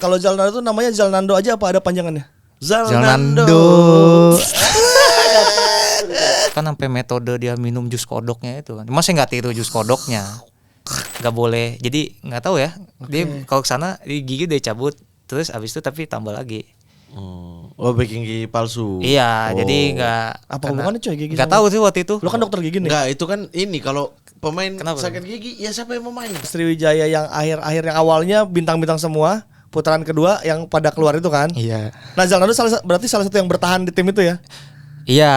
Kalau Zalnando itu namanya Zalnando aja apa ada panjangannya? Zalnando. Kan sampai metode dia minum jus kodoknya itu kan. Cuma saya nggak tiru jus kodoknya. Nggak boleh. Jadi nggak tahu ya. Dia kalau kesana gigi dia cabut terus abis itu tapi tambah lagi. Oh, bikin gigi palsu. Iya, jadi nggak. Apa hubungannya coy gigi? Nggak tahu sih waktu itu. Lo kan dokter gigi nih. Enggak, itu kan ini kalau pemain Kenapa? sakit gigi ya siapa yang mau main? Sriwijaya yang akhir-akhir yang awalnya bintang-bintang semua, putaran kedua yang pada keluar itu kan. Iya. Nah, Zalnando berarti salah satu yang bertahan di tim itu ya. Iya.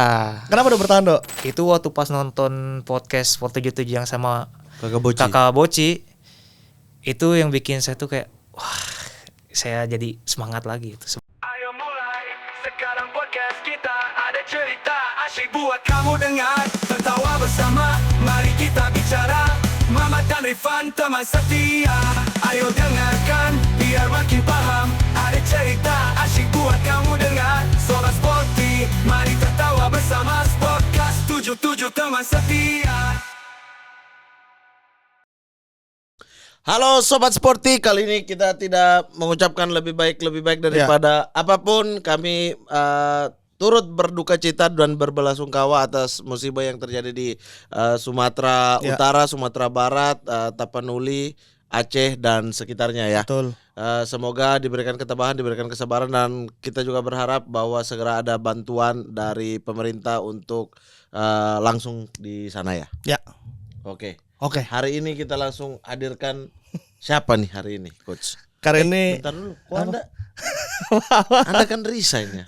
Kenapa udah bertahan, Dok? Itu waktu pas nonton podcast 477 yang sama Kakak Boci. Boci. Itu yang bikin saya tuh kayak wah, saya jadi semangat lagi itu. Ayo mulai, sekarang podcast kita ada cerita asyik buat kamu dengar. Tertawa bersama, mari kita bicara. Mama dan Rifan teman setia. Ayo dengarkan, biar makin paham. Ada cerita asyik buat kamu dengar. Sobat Sporty, mari tertawa bersama. Podcast 77 teman setia. Halo Sobat Sporty, kali ini kita tidak mengucapkan lebih baik daripada apapun. Kami turut berduka cita dan berbelasungkawa atas musibah yang terjadi di Sumatera Utara, Sumatera Barat, Tapanuli, Aceh dan sekitarnya ya. Betul. Semoga diberikan ketabahan, diberikan kesabaran, dan kita juga berharap bahwa segera ada bantuan dari pemerintah untuk langsung di sana ya. Ya. Oke. Hari ini kita langsung hadirkan siapa nih hari ini, Coach? ini Bentar dulu, kok Anda kan resign ya?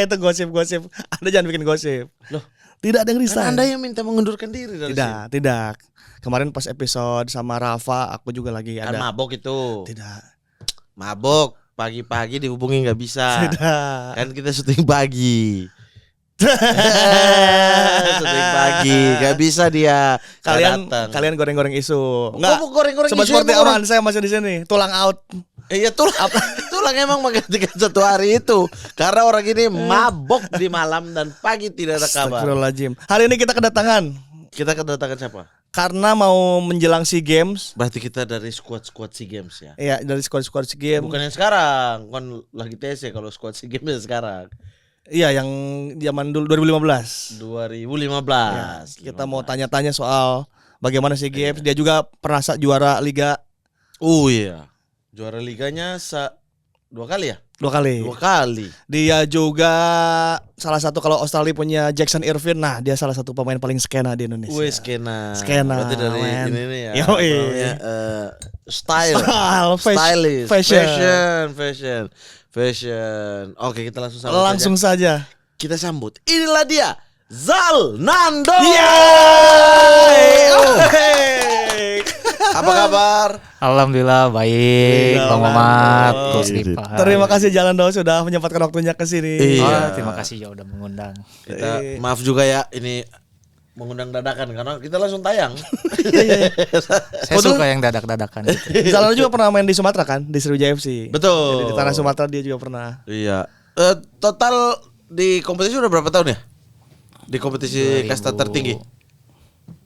itu gosip-gosip. Anda jangan bikin gosip. Loh, Tidak ada yang resign. kan Anda yang minta mengundurkan diri dari sini. Tidak. Kemarin pas episode sama Rafa, aku juga lagi Kan ada. mabok itu. Tidak. Mabok, pagi-pagi dihubungi nggak bisa. Tidak. Kan kita syuting pagi. Syuting pagi, nggak bisa dia. Kalian goreng-goreng isu. Nggak mau goreng-goreng Sobat isu Sporty emang aman, saya masih di sini. Tulang out. Iya tulang emang menggantikan satu hari itu karena orang ini mabok di malam dan pagi tidak ada kabar. Astagfirullahaladzim. Hari ini kita kedatangan Kita kedatangan siapa? karena mau menjelang SEA Games. Berarti kita dari squad SEA Games ya. Iya, dari squad SEA Games. Bukan yang sekarang, kan lagi TC kalau squad SEA Games yang sekarang. Iya, yang zaman dulu 2015. 2015. Kita mau tanya-tanya soal bagaimana SEA Games. Dia juga pernah juara liga. Oh iya. Juara liganya 2 kali ya? 2 kali. 2 kali. Dia juga salah satu, kalau Australia punya Jackson Irvine. Nah, dia salah satu pemain paling skena di Indonesia. Wih, skena. Skena, Berarti dari man. ini ya. Yoi. Namanya, style. Style, Fashion. Oke, kita langsung sambut Langsung saja. kita sambut. Inilah dia, Zalnando. Apa kabar? Alhamdulillah baik, Bang Mamat, Oh, Coach Rifan. Terima kasih Zalnando sudah menyempatkan waktunya ke sini. Iya. Terima kasih ya udah mengundang. Kita maaf juga ya, ini mengundang dadakan karena kita langsung tayang. Saya suka yang dadak-dadakan gitu. Zalnando juga pernah main di Sumatera kan, di Sriwijaya FC. Betul. Jadi di tanah Sumatera dia juga pernah. Iya. Total di kompetisi udah berapa tahun ya? Di kompetisi kasta tertinggi.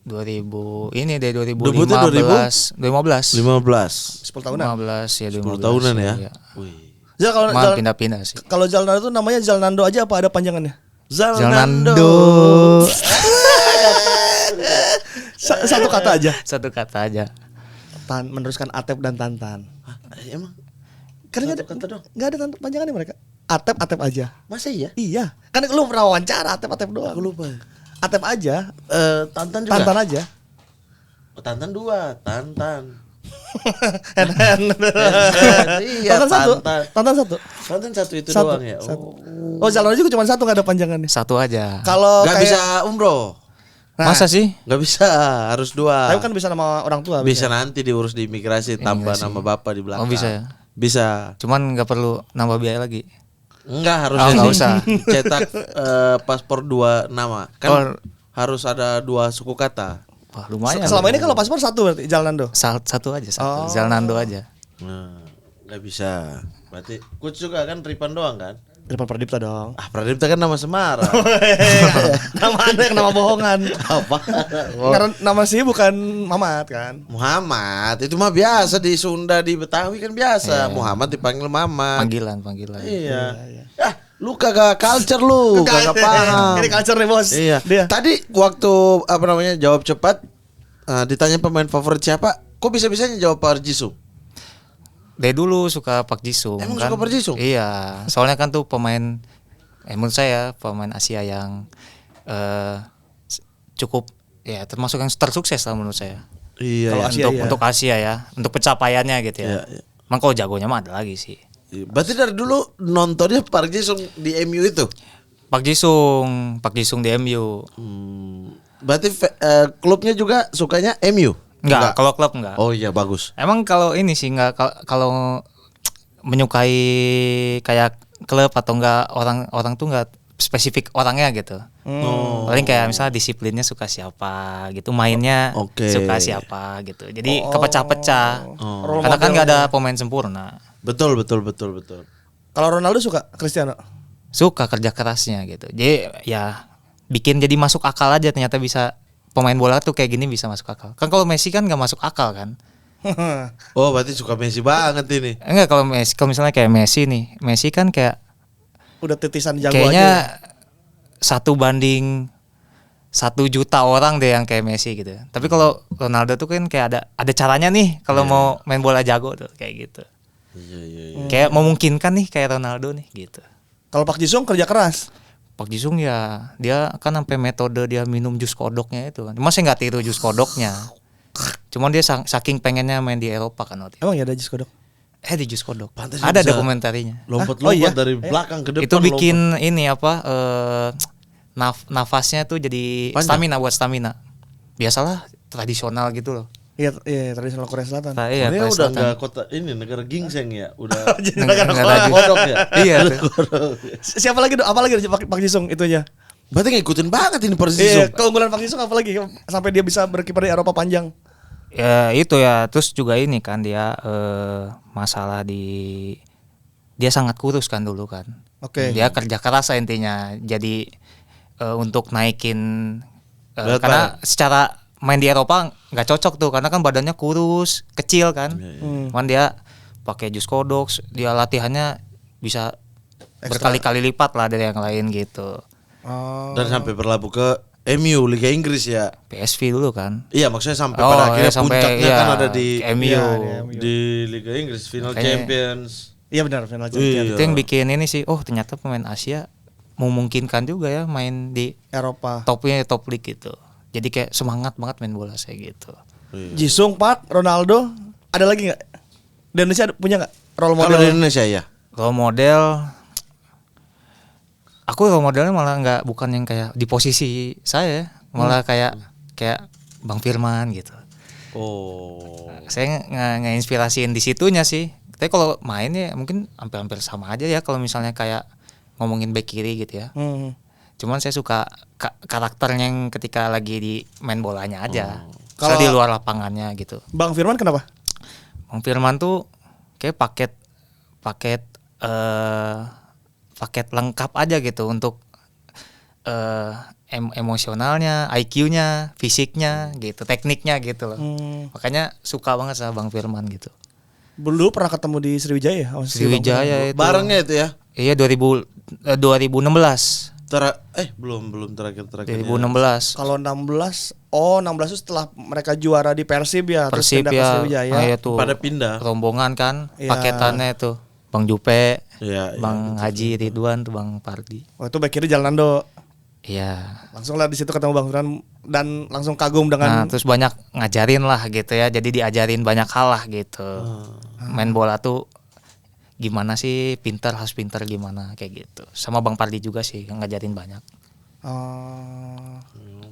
2000 ini deh Debutnya 2015. 15. 10 tahunan. 15 ya 10 2015. tahunan ya. Iya. Wih. Zal, kalau Cuma pindah-pindah sih. kalau Zalnando itu namanya Zalnando aja apa ada panjangannya? Zalnando. Satu kata aja. Satu kata aja. Meneruskan Atep dan Tantan. Emang Kan nggak ada, kata dong. nggak ada panjangannya mereka. Atep aja. Masa iya? Iya. Kan lu pernah wawancara Atep doang. Aku lupa. Atep aja. Tantan juga. Tantan aja. Oh, Tantan 2, Tantan. Iya, Tantan satu. Tantan 1 itu Satu. doang ya. Satu. Oh, Zalnando juga cuma satu, nggak ada panjangannya. Satu aja. Kalau Gak kayak bisa umroh. Nah, Masa sih? Gak bisa, harus 2. tapi kan bisa nama orang tua. Bisa nanti diurus di imigrasi tambah Imigrasi. nama bapak di belakang. Oh bisa ya. Bisa. Cuman nggak perlu nambah biaya lagi. Enggak, harus Oh, nggak usah. cetak paspor 2 nama. Kan Oh. harus ada 2 suku kata. Wah lumayan. Selama ini kalau paspor satu berarti Zalnando. Satu aja. Oh. Zalnando aja. Nah, nggak bisa. Berarti coach juga kan Ripan doang kan? Irfan Pradipta dong. Ah, Pradipta kan nama Semarang. Nama Anda yang nama bohongan. Apa? Karena nama sih bukan Mamat kan. Muhammad itu mah biasa di Sunda, di Betawi kan biasa. Muhammad dipanggil Mamat. Panggilan. Iya. Ah, lu kagak culture lu, kagak paham. Ini culture nih bos. Iya. Dia. Tadi waktu apa namanya jawab cepat, ditanya pemain favorit siapa, kok bisa-bisanya jawab Park Ji-sung? Dari dulu suka Park Ji-sung. Emang kan? suka Park Ji-sung? Iya, soalnya kan tuh pemain, menurut saya pemain Asia yang cukup ya termasuk yang tersukses lah menurut saya. Iya. Kalau Iya. Asia, Untuk Asia ya, untuk pencapaiannya gitu ya. Iya, iya. Emang kalau jagonya mah ada lagi sih. Berarti dari dulu nontonnya Park Ji-sung di MU itu? Park Ji-sung di MU. Berarti klubnya juga sukanya MU? Enggak, kalau klub enggak. Oh iya bagus. Emang kalau ini sih enggak, kalau menyukai kayak klub atau enggak orang tuh enggak spesifik orangnya gitu. Paling kayak misalnya disiplinnya suka siapa gitu, mainnya Oke. suka siapa gitu. Jadi kepecah-pecah. Role Karena kan model. enggak ada pemain sempurna. Betul. Kalau Ronaldo suka Cristiano. Suka kerja kerasnya gitu. Jadi ya bikin jadi masuk akal aja, ternyata bisa pemain bola tuh kayak gini bisa masuk akal. Kan kalau Messi kan enggak masuk akal kan. Oh berarti suka Messi banget ini. Enggak, kalau misalnya kayak Messi nih. Messi kan kayak Udah titisan jago kayaknya aja. 1:1 juta orang deh yang kayak Messi gitu. Tapi kalau Ronaldo tuh kan kayak ada caranya nih kalau mau main bola jago tuh kayak gitu. Iya. Kayak memungkinkan nih kayak Ronaldo nih gitu. Kalau Park Ji-sung kerja keras. Park Ji-sung ya dia kan sampai metode dia minum jus kodoknya itu kan. Cuma saya nggak tiru jus kodoknya. Cuman dia saking pengennya main di Eropa kan waktu itu. Emang ya ada jus kodok. Di jus kodok. Pantes Ada bisa dokumentarinya. Lompat-lompat Oh iya? dari belakang ke depan. Itu bikin ini apa nafasnya tuh jadi Panjang. buat stamina. Biasalah tradisional gitu loh. Iya, tradisional Korea Selatan. Iya, Korea Korea udah Selatan. nggak kota ini negara gingseng ya, udah Nggak ada kodok ya. Iya. Siapa lagi apa lagi Park Ji-sung itu aja? Berarti ngikutin banget ini Park Iya, Ji-sung. keunggulan Park Ji-sung apa lagi sampai dia bisa berkibar di Eropa panjang? Ya itu ya, terus juga ini kan dia masalah dia sangat kurus kan dulu kan. Oke. Dia kerja keras lah intinya. Jadi untuk naikin Berat karena secara main di Eropa nggak cocok tuh karena kan badannya kurus, kecil kan. Cuman dia pakai jus kodok, dia latihannya bisa berkali-kali lipat lah dari yang lain gitu. Oh. Dan sampai berlabuh ke MU Liga Inggris ya. PSV dulu kan. Iya maksudnya sampai Oh, pada akhirnya iya, sampai, puncaknya iya, kan ada di MU. Iya, di Liga Inggris final Makanya- Champions. Iya benar final Iya. champion Itu yang bikin ini sih, oh ternyata pemain Asia memungkinkan juga ya main di Eropa. top league gitu. Jadi kayak semangat banget main bola saya gitu. Ji-sung, Park, Ronaldo, ada lagi nggak? Di Indonesia punya nggak role Kalau model? di Indonesia ya. Role model, aku role modelnya malah bukan yang kayak di posisi saya, malah kayak Bang Firman gitu. Oh. Saya nge-inspirasiin di situnya sih. Tapi kalau main ya mungkin hampir sama aja ya kalau misalnya kayak ngomongin back kiri gitu ya. Cuman saya suka karakternya yang ketika lagi di main bolanya aja. Kalau Kalau- di luar lapangannya gitu. Bang Firman kenapa? Bang Firman tuh kayak paket lengkap aja gitu untuk emosionalnya, IQ-nya, fisiknya gitu, tekniknya gitu loh. Makanya suka banget sama Bang Firman gitu. Dulu pernah ketemu di Sriwijaya ya? sama si Bang Sriwijaya Firman? itu. Barengnya itu ya. Iya 2016. Belum terakhir 2016. Kalau 16 itu setelah mereka juara di Persib ya, terus Persib pindah ke ya, Sriwijaya. iya tuh. Pada pindah. Rombongan kan, Iya. paketannya tuh. Bang Jupe, Iya, Bang Haji Ridwan tuh, Bang Pardi. Waktu back kiri Jalan Nando. Iya. Langsung lah di situ ketemu Bang Firman dan langsung kagum Nah, dengan terus banyak ngajarin lah gitu ya. Jadi diajarin banyak hal lah gitu. Main bola tuh gimana sih, harus pintar gimana kayak gitu. Sama Bang Pardi juga sih yang ngajarin banyak.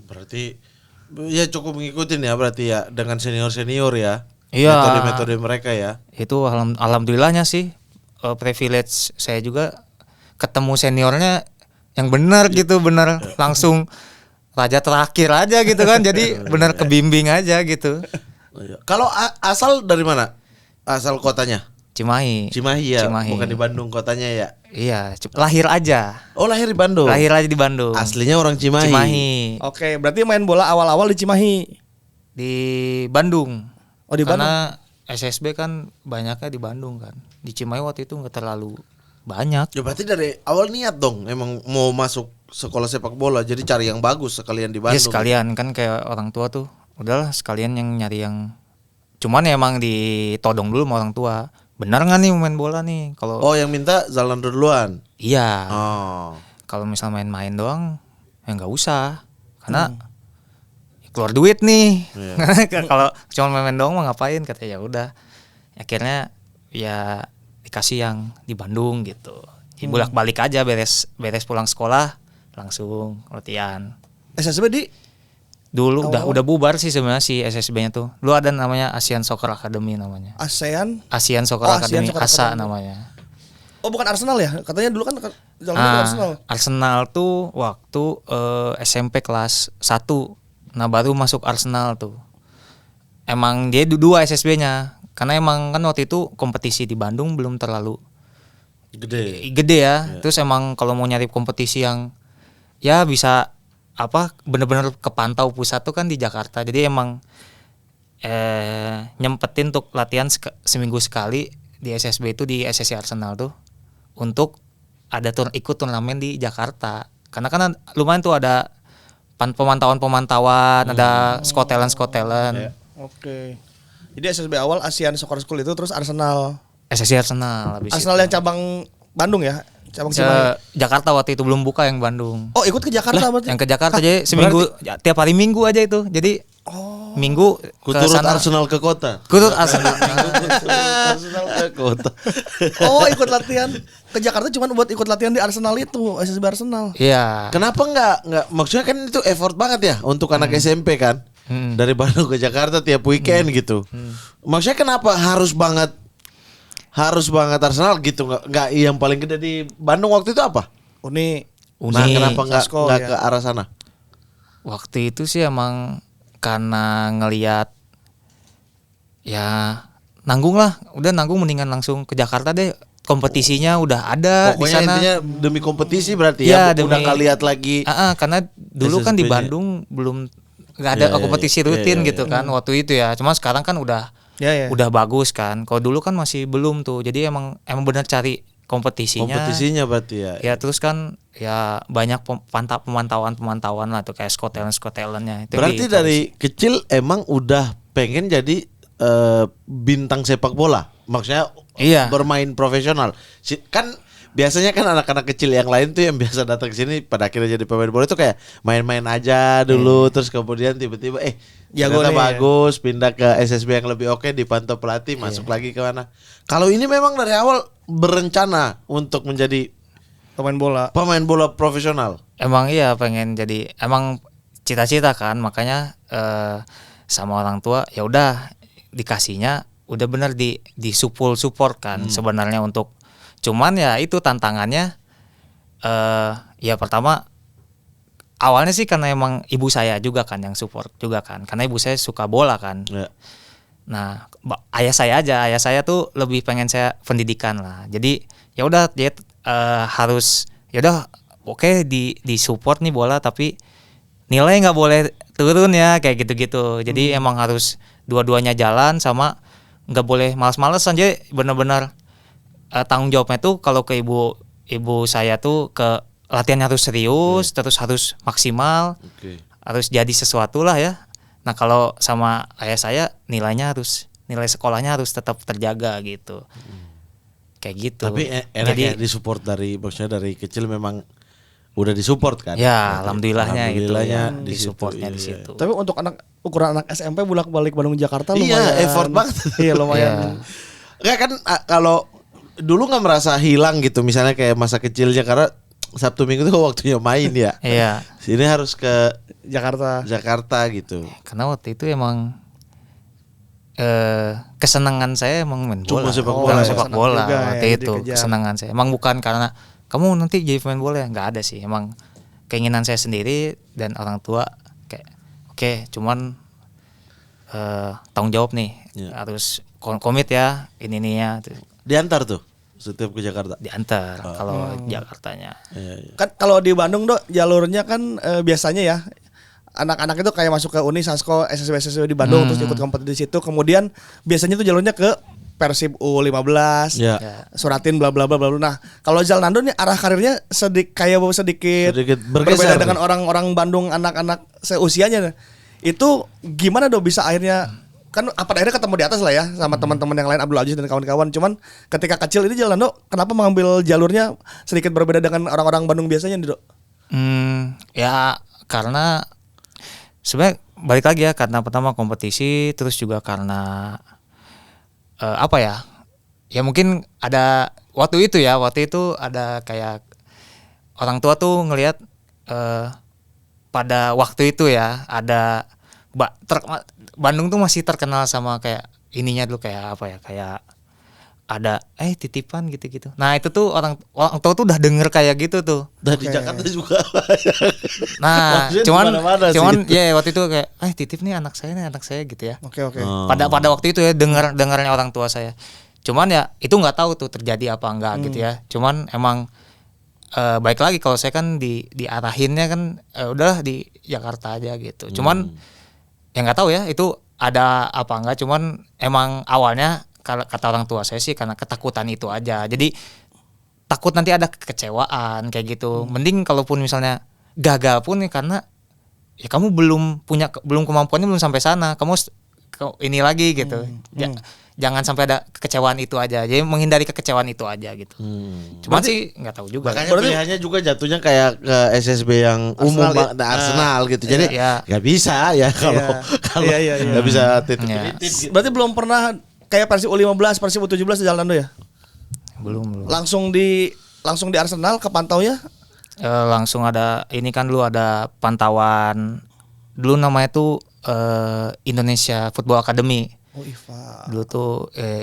Berarti ya cukup ngikutin ya berarti ya dengan senior ya. Iya. Metode-metode mereka ya. Itu alhamdulillahnya sih privilege saya juga ketemu seniornya yang benar gitu, benar langsung raja terakhir aja gitu kan. Jadi benar kebimbing aja gitu. Kalau asal dari mana? Asal kotanya? Cimahi. Cimahi ya, Cimahi. bukan di Bandung kotanya ya. Iya, lahir aja. Oh, lahir di Bandung. Lahir aja di Bandung. Aslinya orang Cimahi. Cimahi. Oke, berarti main bola awal-awal di Cimahi. Di Bandung. Oh, di Karena SSB kan banyaknya di Bandung kan. Di Cimahi waktu itu nggak terlalu banyak. Ya berarti dari awal niat dong emang mau masuk sekolah sepak bola, jadi cari yang bagus sekalian di Ya Bandung. sekalian kan kayak orang tua tuh. Udahlah sekalian yang nyari yang, cuman ya emang ditodong dulu sama orang tua. Benar nggak nih main bola nih? Kalau Oh, yang minta Zalando duluan. iya. Oh. Kalau misal main-main doang ya nggak usah. Karena keluar duit nih. Kalau cuma main-main doang mah ngapain, katanya. Ya udah. Akhirnya ya dikasih yang di Bandung gitu. Jadi bolak-balik aja, beres pulang sekolah langsung latihan. SSB di Dulu udah bubar sih sebenarnya si SSB-nya tuh. Dulu ada namanya Asian Soccer Academy namanya. ASEAN. Asian Soccer Oh, Academy, Asian Soccer ASA Academy. namanya. Oh, bukan Arsenal ya? Katanya dulu kan jalan Arsenal. Arsenal tuh waktu SMP kelas 1. Nah, baru masuk Arsenal tuh. Emang dia dua SSB-nya. Karena emang kan waktu itu kompetisi di Bandung belum terlalu gede ya. Terus emang kalau mau nyari kompetisi yang ya bisa bener-bener kepantau pusat tuh kan di Jakarta. Jadi emang nyempetin untuk latihan seminggu sekali di SSB itu, di SSC Arsenal tuh, untuk ada ikut turnamen di Jakarta. Karena kan lumayan tuh ada pemantauan, ada Scotland. Oke. Jadi SSB awal ASEAN Soccer School itu, terus Arsenal. SSC Arsenal habis Arsenal itu. yang cabang Bandung ya? Cabang Cimahi. Jakarta waktu itu belum buka yang Bandung. Oh, ikut ke Jakarta berarti. Yang ke Jakarta jadi seminggu tiap hari Minggu aja itu. Jadi Minggu ke Kuturut sana. Arsenal ke kota. Kuturut Arsenal. Arsenal ke kota. Oh, ikut latihan ke Jakarta cuman buat ikut latihan di Arsenal itu, SSB Arsenal. Iya. Kenapa nggak maksudnya kan itu effort banget ya untuk anak SMP kan. Dari Bandung ke Jakarta tiap weekend gitu. Maksudnya kenapa harus banget Arsenal gitu, nggak yang paling gede di Bandung waktu itu apa? Uni. Nah, kenapa nggak Sasko, ya. ke arah sana? Waktu itu sih emang karena ngelihat ya nanggung mendingan langsung ke Jakarta deh, kompetisinya udah ada di Pokoknya sana. intinya demi kompetisi berarti Ya, ya, udah demi- nggak lihat lagi. Karena dulu kan di SSB-nya. Bandung belum nggak ada Iya, kompetisi iya, rutin iya, gitu kan waktu itu ya. Cuma sekarang kan udah Ya. bagus kan. Kalau dulu kan masih belum tuh. Jadi emang benar cari kompetisinya berarti ya. ya. Terus kan ya banyak pemantauan lah tuh, kayak Scotlandnya itu. Berarti dari kecil emang udah pengen jadi bintang sepak bola. Maksudnya Iya. bermain profesional. Kan biasanya kan anak-anak kecil yang lain tuh yang biasa datang ke sini pada akhirnya jadi pemain bola itu kayak main-main aja dulu, terus kemudian tiba-tiba Jago ternyata nih, bagus, pindah ke SSB yang lebih oke, dipantau pelatih, masuk lagi ke mana. Kalau ini memang dari awal berencana untuk menjadi Pemain bola. pemain bola profesional. Emang iya pengen jadi, emang cita-cita kan, makanya sama orang tua ya udah dikasihnya udah bener di support kan sebenarnya untuk. Cuman ya itu tantangannya ya pertama awalnya sih karena emang ibu saya juga kan yang support juga kan, karena ibu saya suka bola kan. Ya. Nah ayah saya tuh lebih pengen saya pendidikan lah. Jadi ya udah dia harus ya udah oke, di support nih bola, tapi nilai nggak boleh turun ya, kayak gitu-gitu. Jadi emang harus dua-duanya jalan, sama nggak boleh malas-malesan. Jadi benar-benar tanggung jawabnya tuh kalau ke ibu saya tuh ke latihan harus serius, terus harus maksimal, harus jadi sesuatu lah ya. Nah kalau sama ayah saya nilai sekolahnya harus tetap terjaga gitu, kayak gitu. Tapi enak Jadi ya disupport maksudnya dari kecil memang udah disupport kan? ya alhamdulillahnya gitu ya, di disupportnya situ, di iya. situ. Tapi untuk ukuran anak SMP bolak-balik Bandung Jakarta Iya, lumayan. effort banget. Iya, lumayan. Iya. Enggak kan kalau dulu nggak merasa hilang gitu misalnya kayak masa kecilnya, karena Sabtu Minggu tuh waktunya main ya. Iya. Sini harus ke Jakarta. gitu. Karena waktu itu emang kesenangan saya emang main Cuma bola. sepak Bukan bola ya? sepak Senang bola juga waktu ya, itu. dikejar. Kesenangan saya. Emang bukan karena kamu nanti jadi pemain bola ya, nggak ada sih. Emang keinginan saya sendiri dan orang tua kayak oke, cuman tanggung jawab nih. Ya. Harus komit ya ini ya. Diantar tuh setiap ke Jakarta. diantar kalau Jakartanya. Iya. Kan kalau di Bandung Dok jalurnya kan biasanya ya anak-anak itu kayak masuk ke Uni, Sasko, SSW di Bandung terus ikut kompetisi di situ. Kemudian biasanya tuh jalurnya ke Persib U15, Ya. Suratin bla bla bla bla. Nah, kalau Zalnando nih arah karirnya sedikit Sedikit berbeda bergeser dengan orang-orang Bandung anak-anak seusianya. Itu gimana Dok bisa akhirnya kan apa akhirnya ketemu di atas lah ya sama teman-teman yang lain Abdul Aziz dan kawan-kawan. Cuman ketika kecil ini Zalnando kenapa mengambil jalurnya sedikit berbeda dengan orang-orang Bandung biasanya nih Dok? Ya karena sebenarnya balik lagi ya, karena pertama kompetisi, terus juga karena apa ya? Ya mungkin ada waktu itu ada kayak orang tua tuh ngelihat pada waktu itu ya ada Bandung tuh masih terkenal sama kayak ininya dulu, kayak apa ya, kayak ada titipan gitu-gitu. Nah itu tuh orang tua tuh udah denger kayak gitu tuh. Dan di Jakarta juga. Nah Maksudnya cuman dimana-mana sih. ya waktu itu kayak titip nih anak saya gitu ya. Oke. Pada waktu itu ya dengarnya orang tua saya. Cuman ya itu nggak tahu tuh terjadi apa enggak gitu ya. Cuman emang baik lagi kalau saya kan diarahinnya kan udahlah di Jakarta aja gitu. Cuman ya nggak tahu ya itu ada apa enggak. Cuman emang awalnya kalau kata orang tua saya sih karena ketakutan itu aja. Jadi takut nanti ada kekecewaan kayak gitu. Mending kalaupun misalnya gagal pun ya karena ya kamu belum kemampuannya belum sampai sana. Kamu ini lagi gitu. Jangan sampai ada kekecewaan itu aja. Jadi menghindari kekecewaan itu aja gitu. Cuman sih nggak tahu juga. Makanya pilihannya juga jatuhnya kayak ke SSB yang umum Arsenal gitu. Jadi nggak bisa ya kalau nggak bisa titip-titip gitu. Berarti belum pernah kayak Persib U15, Persib U17 di Zalnando ya? Belum. Langsung di Arsenal kepantau ya? Langsung ada ini kan dulu ada pantauan dulu namanya tuh Indonesia Football Academy. Oh IFA. Dulu tuh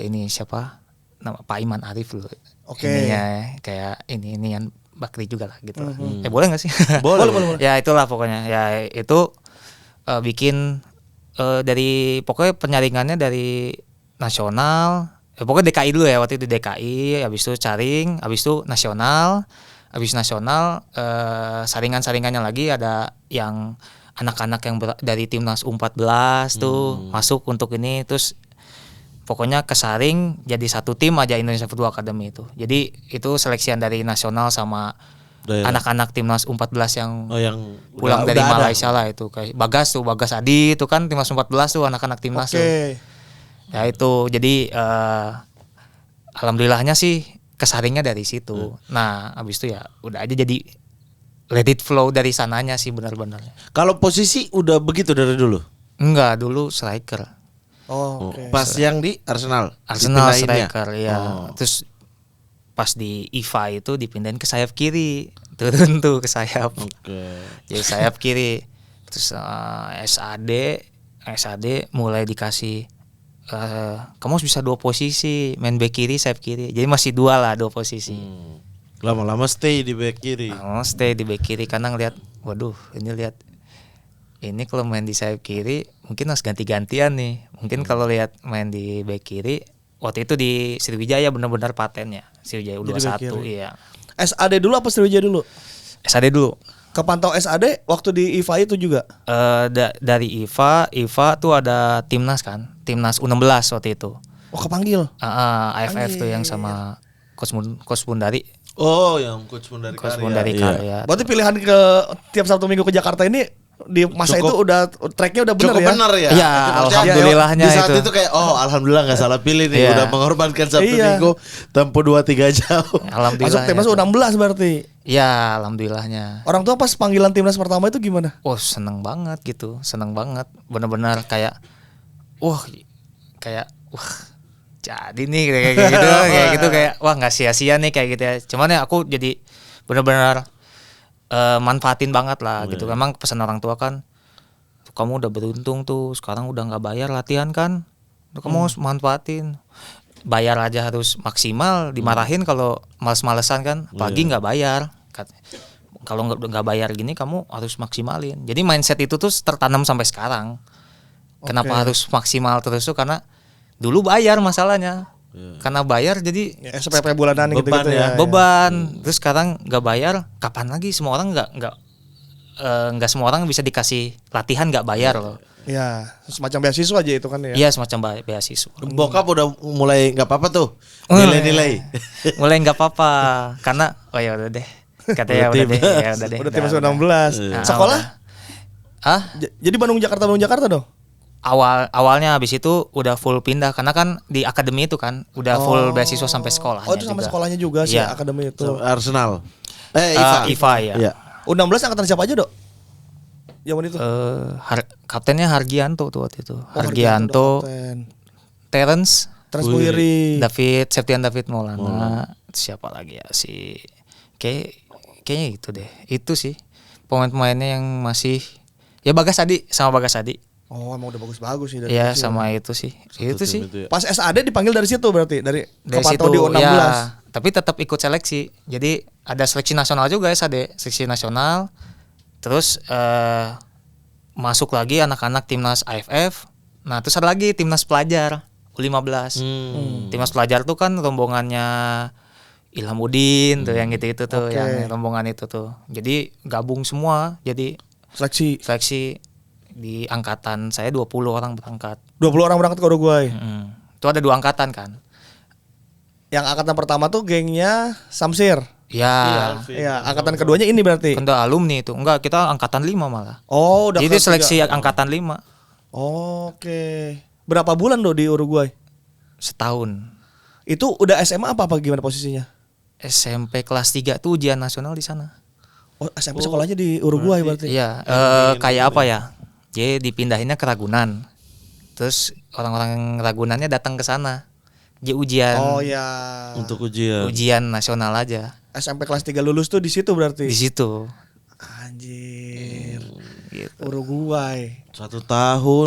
ini siapa? Nama Pak Iman Arif dulu. Oke. Ininya kayak ini yang Bakri juga lah gitu. Boleh nggak sih? Boleh. Ya itulah pokoknya. Ya itu bikin dari pokoknya penyaringannya dari nasional, pokoknya DKI dulu ya, waktu itu DKI, habis itu caring, habis itu nasional, habis nasional saringan-saringannya lagi ada yang anak-anak yang dari timnas U14 tuh masuk untuk ini, terus pokoknya kesaring jadi satu tim aja Indonesia Football Academy itu. Jadi itu seleksian dari nasional sama anak-anak timnas U14 yang pulang dari Malaysia lah itu, kayak Bagas Adi itu kan timnas U14 tuh anak-anak timnas tuh. Ya itu jadi alhamdulillahnya sih kesaringnya dari situ. Nah abis itu ya udah aja jadi let it flow dari sananya sih benar-benar. Kalau posisi udah begitu dari dulu? Enggak, dulu striker. Oh, oke. Pas yang di Arsenal striker ya. Terus pas di IFA itu dipindahin ke sayap kiri, turun tuh ke sayap. Jadi sayap kiri. Terus SAD mulai dikasih kamu bisa dua posisi, main back kiri, sayap kiri. Jadi masih dua posisi. Lama-lama stay di back kiri. Stay di back kiri karena ngeliat, waduh, ini kalau main di sayap kiri mungkin harus ganti-gantian nih. Mungkin kalau lihat main di back kiri, waktu itu di Sriwijaya benar-benar patennya. Sriwijaya U21 iya. SAD dulu apa Sriwijaya dulu? SAD dulu. Kepantau SAD waktu di IFA itu juga? Dari IFA tuh ada timnas kan, timnas U16 waktu itu. Oh kepanggil? AFF tuh yang sama Coach Bundari. Oh yang Coach Bundari Karya. Berarti pilihan ke tiap Sabtu Minggu ke Jakarta ini di masa itu udah tracknya udah bener cukup ya? Bener ya. Iya, alhamdulillahnya di saat itu kayak alhamdulillah nggak salah pilih nih, udah mengorbankan Sabtu Minggu tempuh 2-3 jam. Alhamdulillah. Masuk timnas U16 berarti. Ya alhamdulillahnya. Orang tua pas panggilan timnas pertama itu gimana? Oh seneng banget gitu, benar-benar kayak wah jadi nih kayak gitu kayak wah nggak sia-sia nih kayak gitu ya. Cuman ya aku jadi benar-benar manfaatin banget lah gitu. Memang pesan orang tua kan, kamu udah beruntung tuh sekarang udah nggak bayar latihan kan, kamu harus manfaatin. Bayar aja harus maksimal, dimarahin kalau males-malesan kan, pagi nggak bayar. Kalau nggak bayar gini kamu harus maksimalin. Jadi mindset itu tuh tertanam sampai sekarang. Kenapa harus maksimal terus tuh karena dulu bayar masalahnya. Karena bayar jadi Ya, SPP bulanan Beban gitu-gitu ya. beban. Terus sekarang nggak bayar, kapan lagi semua orang nggak semua orang bisa dikasih latihan nggak bayar loh. Ya, semacam beasiswa aja itu kan ya. Iya semacam beasiswa. Bokap udah mulai nggak apa-apa tuh Oh, nilai-nilai. Mulai nggak apa-apa karena ya udah deh. Katanya Berarti udah deh, ya udah deh. Udah tim masuk 16. Nah, Sekolah? Ah, Jadi Bandung Jakarta dong. awalnya habis itu udah full pindah karena kan di akademi itu kan udah full beasiswa sampai sekolahnya. Oh, itu sampai juga. sekolahnya juga sih Iya. akademi itu. Arsenal. IFA ya. Iya. U16 angkatan siapa aja, Dok? Zaman itu. Kaptennya Hargianto tuh waktu itu. Oh, Hargianto, kapten. Terence, Transpuiri. Septian David Maulana, siapa lagi ya kayaknya itu deh. Itu sih pemain-pemainnya yang masih ya Bagas Adi. Oh, emang udah bagus-bagus sih dari Ya kecil. sama itu sih. Itu sih. Pas SAD dipanggil dari situ berarti dari Dari kepantau situ di U16. ya, tapi tetap ikut seleksi. Jadi ada seleksi nasional juga ya seleksi nasional. Terus masuk lagi anak-anak timnas AFF. Nah, terus ada lagi timnas pelajar U15. Timnas pelajar tuh kan rombongannya Ilham Udin tuh yang gitu-gitu tuh, Oke. yang rombongan itu tuh. Jadi gabung semua. Jadi Seleksi seleksi di angkatan saya 20 orang berangkat. 20 orang berangkat ke Uruguay. Itu ada 2 angkatan kan. Yang angkatan pertama tuh gengnya Samsir. Ya, Iya, angkatan keduanya ini berarti. kan udah alumni itu. Enggak, kita angkatan 5 malah. Oh, udah Jadi kelas seleksi tiga. angkatan 5 Oke. Berapa bulan do di Uruguay? setahun. Itu udah SMA apa gimana posisinya? SMP kelas 3 tuh ujian nasional di sana. Oh, SMP sekolahnya di Uruguay berarti. Iya, kayak apa ya? Jadi dipindahinnya ke Ragunan. Terus orang-orang Ragunannya datang ke sana. Jadi ujian Oh ya. Untuk ujian. ujian nasional aja SMP kelas 3 lulus tuh di situ berarti. di situ. Anjir. Gitu. Uruguay. 1 tahun.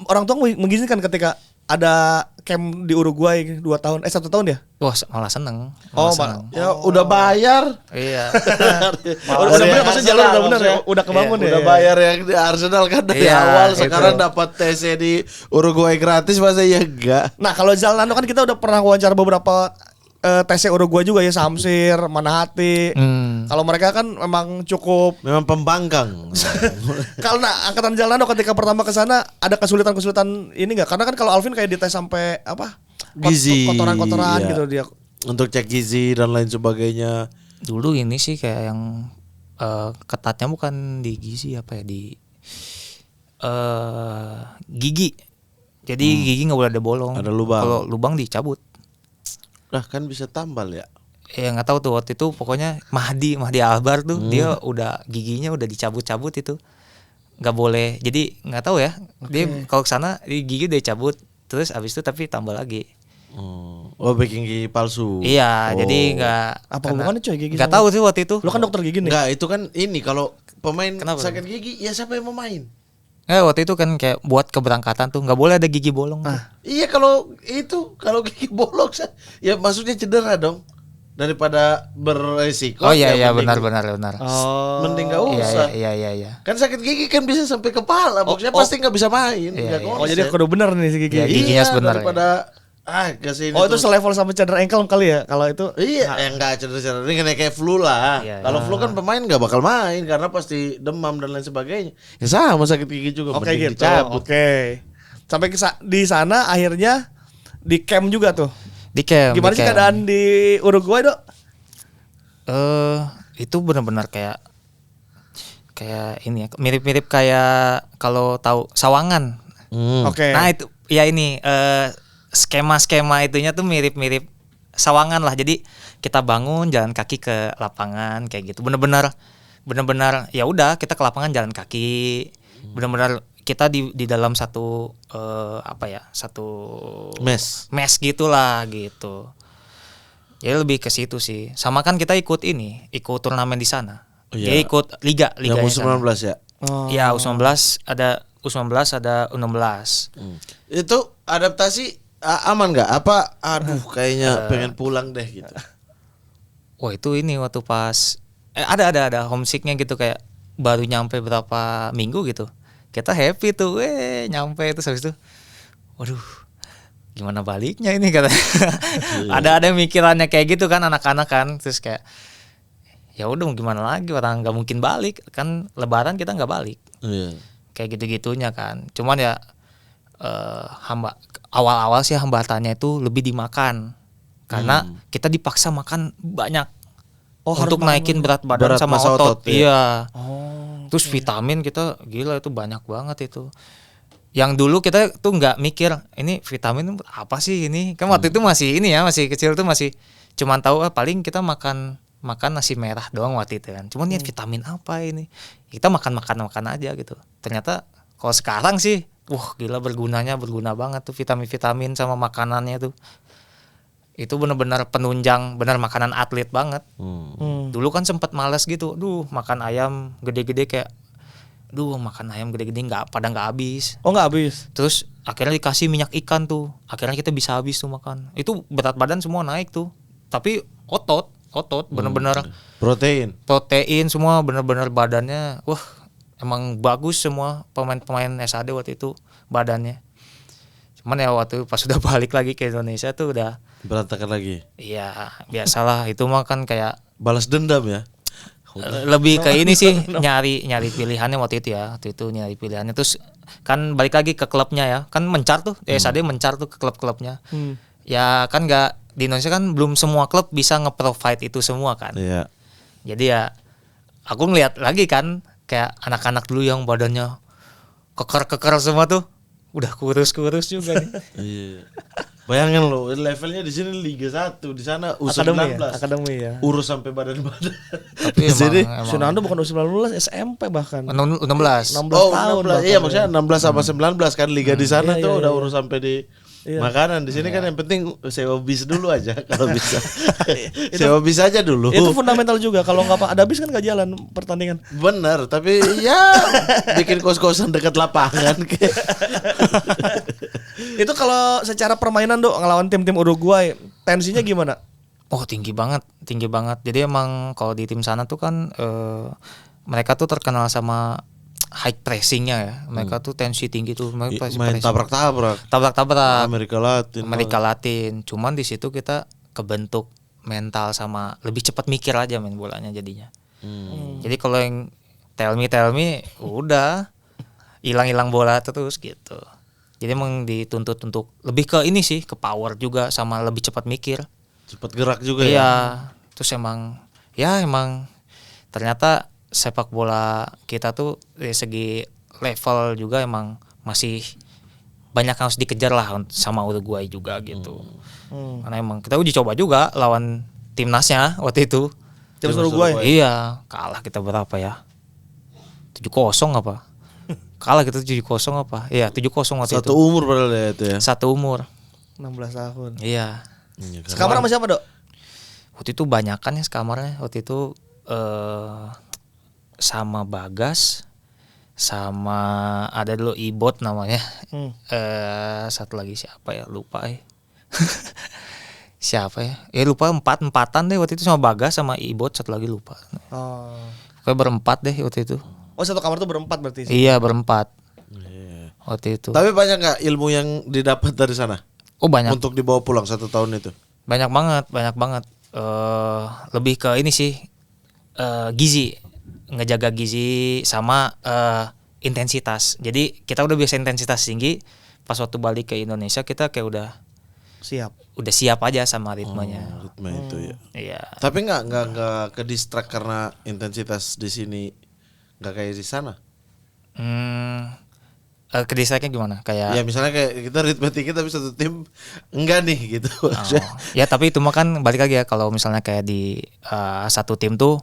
Orang tua mengizinkan ketika ada camp di Uruguay 2 tahun 1 tahun ya? Wah, malah seneng. Oh, Malah seneng. Ya udah bayar. Iya. Udah bener maksudnya jalur udah bener ya. Udah kebangun ya. Udah bayar yang di Arsenal kan dari Iya, awal. itu. Sekarang dapat TC di Uruguay gratis, masa ya enggak? Nah, kalau Zalando kan kita udah pernah wawancara beberapa TC Uruguay juga ya, Samsir, Manahati. Kalau mereka kan memang cukup. Memang pembangkang. Kalau angkatan Zalando ketika pertama ke sana ada kesulitan-kesulitan ini enggak? Karena kan kalau Alvin kayak dites sampai apa? Gizi. Kotoran-kotoran Iya. gitu dia. Untuk cek gizi dan lain sebagainya. Dulu ini sih kayak yang ketatnya bukan di gizi apa ya, di gigi. Jadi gigi nggak boleh ada bolong. Ada lubang. Kalau lubang dicabut. Lah kan bisa tambal ya. Ya nggak tahu tuh waktu itu pokoknya Mahdi Albar tuh dia udah giginya udah dicabut-cabut itu. Nggak boleh. Jadi nggak tahu ya. Dia kalau kesana gigi udah dicabut terus abis itu tapi tambal lagi. Oh, bikin gigi palsu. Iya, Oh. jadi nggak. Apa karena- hubungannya coy gigi Nggak sama- tahu sih waktu itu. Lu kan dokter gigi nih. Enggak, itu kan ini kalau pemain Kenapa? sakit gigi, ya siapa yang mau main? Waktu itu kan kayak buat keberangkatan tuh nggak boleh ada gigi bolong. tuh. Iya kalau gigi bolong ya maksudnya cedera dong. Daripada beresiko. Oh iya ya iya mending- benar. Mending nggak usah. Iya. Kan sakit gigi kan bisa sampai kepala, maksudnya pasti nggak bisa main. Iya, nggak iya. Oh, jadi kudu bener nih si gigi. Iya, giginya sebenarnya. Daripada kesini Oh, itu terus. selevel sama cedera ankle kali ya kalau itu. Iya, enggak cedera-cedera ini kayak flu lah. Iya, Kalau flu kan pemain nggak bakal main karena pasti demam dan lain sebagainya. Ya sama sakit gigi juga. Oke mending gitu. dicabut. Oke. Sampai di sana akhirnya di camp juga tuh. Di camp. Gimana di sih camp. keadaan di Uruguay, Dok? Itu benar-benar kayak ini ya, mirip-mirip kayak kalau tahu Sawangan. Oke. Nah, itu ya ini skema-skema itunya tuh mirip-mirip Sawangan lah. Jadi kita bangun jalan kaki ke lapangan kayak gitu. Benar-benar ya udah kita ke lapangan jalan kaki. Benar-benar kita di dalam satu satu mes gitulah gitu. Ya lebih ke situ sih. Sama kan kita ikut turnamen di sana. Oh, iya. Dia ikut liga Yang di sana. U19 ya. Ya U19 ada U16. Itu adaptasi aman nggak? Apa aduh kayaknya pengen pulang deh gitu. Wah itu ini waktu pas ada homesicknya gitu kayak baru nyampe berapa minggu gitu. Kita happy tuh, nyampe itu habis itu. Waduh. gimana baliknya ini kata. Ada mikirannya kayak gitu kan anak-anak kan, terus kayak ya udah mau gimana lagi, orang nggak mungkin balik kan, lebaran kita nggak balik. Iya. Kayak gitu-gitunya kan. Cuman ya awal-awal sih hambatannya itu lebih dimakan. Karena kita dipaksa makan banyak. Untuk naikin berat badan sama massa otot. ya? Iya. Terus vitamin kita gila itu banyak banget itu. Yang dulu kita tuh nggak mikir ini vitamin apa sih ini. Kan waktu itu masih ini ya, masih kecil tuh masih cuman tahu paling kita makan nasi merah doang waktu itu kan. Cuman ini vitamin apa ini? Kita makan aja gitu. Ternyata kalau sekarang sih wah gila berguna banget tuh vitamin sama makanannya tuh. Itu benar-benar penunjang, benar makanan atlet banget. Dulu kan sempat malas gitu, makan ayam gede-gede kayak, makan ayam gede-gede nggak habis. Oh nggak habis. Terus akhirnya dikasih minyak ikan tuh, akhirnya kita bisa habis tuh makan. Itu berat badan semua naik tuh, tapi otot benar-benar Protein semua benar-benar badannya, wah emang bagus semua pemain SAD waktu itu badannya. Cuman ya waktu pas sudah balik lagi ke Indonesia tuh udah berantakan lagi. Iya, biasalah itu mah kan kayak Balas dendam ya. lebih ke ini sih nyari pilihannya waktu itu ya. Waktu itu nyari pilihannya terus kan balik lagi ke klubnya ya. Kan mencar tuh, SAD mencar tuh ke klub-klubnya. Ya kan enggak di Indonesia kan belum semua klub bisa nge-provide itu semua kan. Iya. Jadi ya aku ngeliat lagi kan kayak anak-anak dulu yang badannya keker semua tuh udah kurus juga nih. Iya. Bayangin lo levelnya di sini Liga 1, di sana U19. Akademi ya. Urus sampai badan-badan. Tapi Di sini Sunando bukan U19, SMP bahkan. 16. 16 Oh, tahun. 16. Iya, maksudnya 16 sama 19 kan liga di sana Iya, tuh iya, udah iya. urus sampai di makanan. Di sini kan yang penting sewa bis dulu aja kalau bisa. Sewa bis aja dulu. Itu fundamental juga. Kalau nggak ada bis kan nggak jalan pertandingan. Bener, tapi ya bikin kos-kosan dekat lapangan. Itu kalau secara permainan Dok ngelawan tim-tim Uruguay, tensinya gimana? Oh tinggi banget. Jadi emang kalau di tim sana tuh kan mereka tuh terkenal sama high pressingnya ya. Mereka tuh tensi tinggi tuh. Main Pressing. tabrak-tabrak. Tabrak-tabrak. Amerika Latin. Cuman di situ kita kebentuk mental sama lebih cepat mikir aja main bolanya jadinya. Jadi kalau yang tell me udah hilang bola terus gitu. Jadi emang dituntut untuk lebih ke ini sih, ke power juga sama lebih cepat mikir. Cepat gerak juga Iya. ya. Terus emang ternyata sepak bola kita tuh dari segi level juga emang masih banyak yang harus dikejar lah sama Uruguay juga gitu. Karena emang kita uji coba juga lawan timnasnya waktu itu. Timnas Uruguay. Iya, kalah kita berapa ya? 7-0 apa? Kalah kita 7-0 apa? Iya, 7-0 waktu Satu itu. umur padahal ya itu ya. Satu umur. 16 tahun. Iya. Sekamar sama siapa Dok? Waktu itu banyakan ya sekamarnya. Waktu itu sama Bagas, sama ada dulu Ibot namanya. Satu lagi siapa ya? Lupa ya. Siapa ya? Ya lupa empatan deh waktu itu sama Bagas sama Ibot, satu lagi lupa. Oh. Pokoknya berempat deh waktu itu. Oh satu kamar tuh berempat berarti. Iya berempat. Waktu itu. Tapi banyak nggak ilmu yang didapat dari sana? Oh banyak. Untuk dibawa pulang 1 tahun itu. Banyak banget. Lebih ke ini sih gizi, ngejaga gizi sama intensitas. Jadi kita udah biasa intensitas tinggi, pas waktu balik ke Indonesia kita kayak udah siap aja sama ritmenya. Ritme itu ya. Iya. Tapi nggak ke distract karena intensitas di sini nggak kayak di sana. Ke distract-nya gimana? Kayak Ya misalnya kayak kita ritme tinggi tapi satu tim enggak nih gitu. ya tapi itu mah kan balik lagi ya, kalau misalnya kayak di satu tim tuh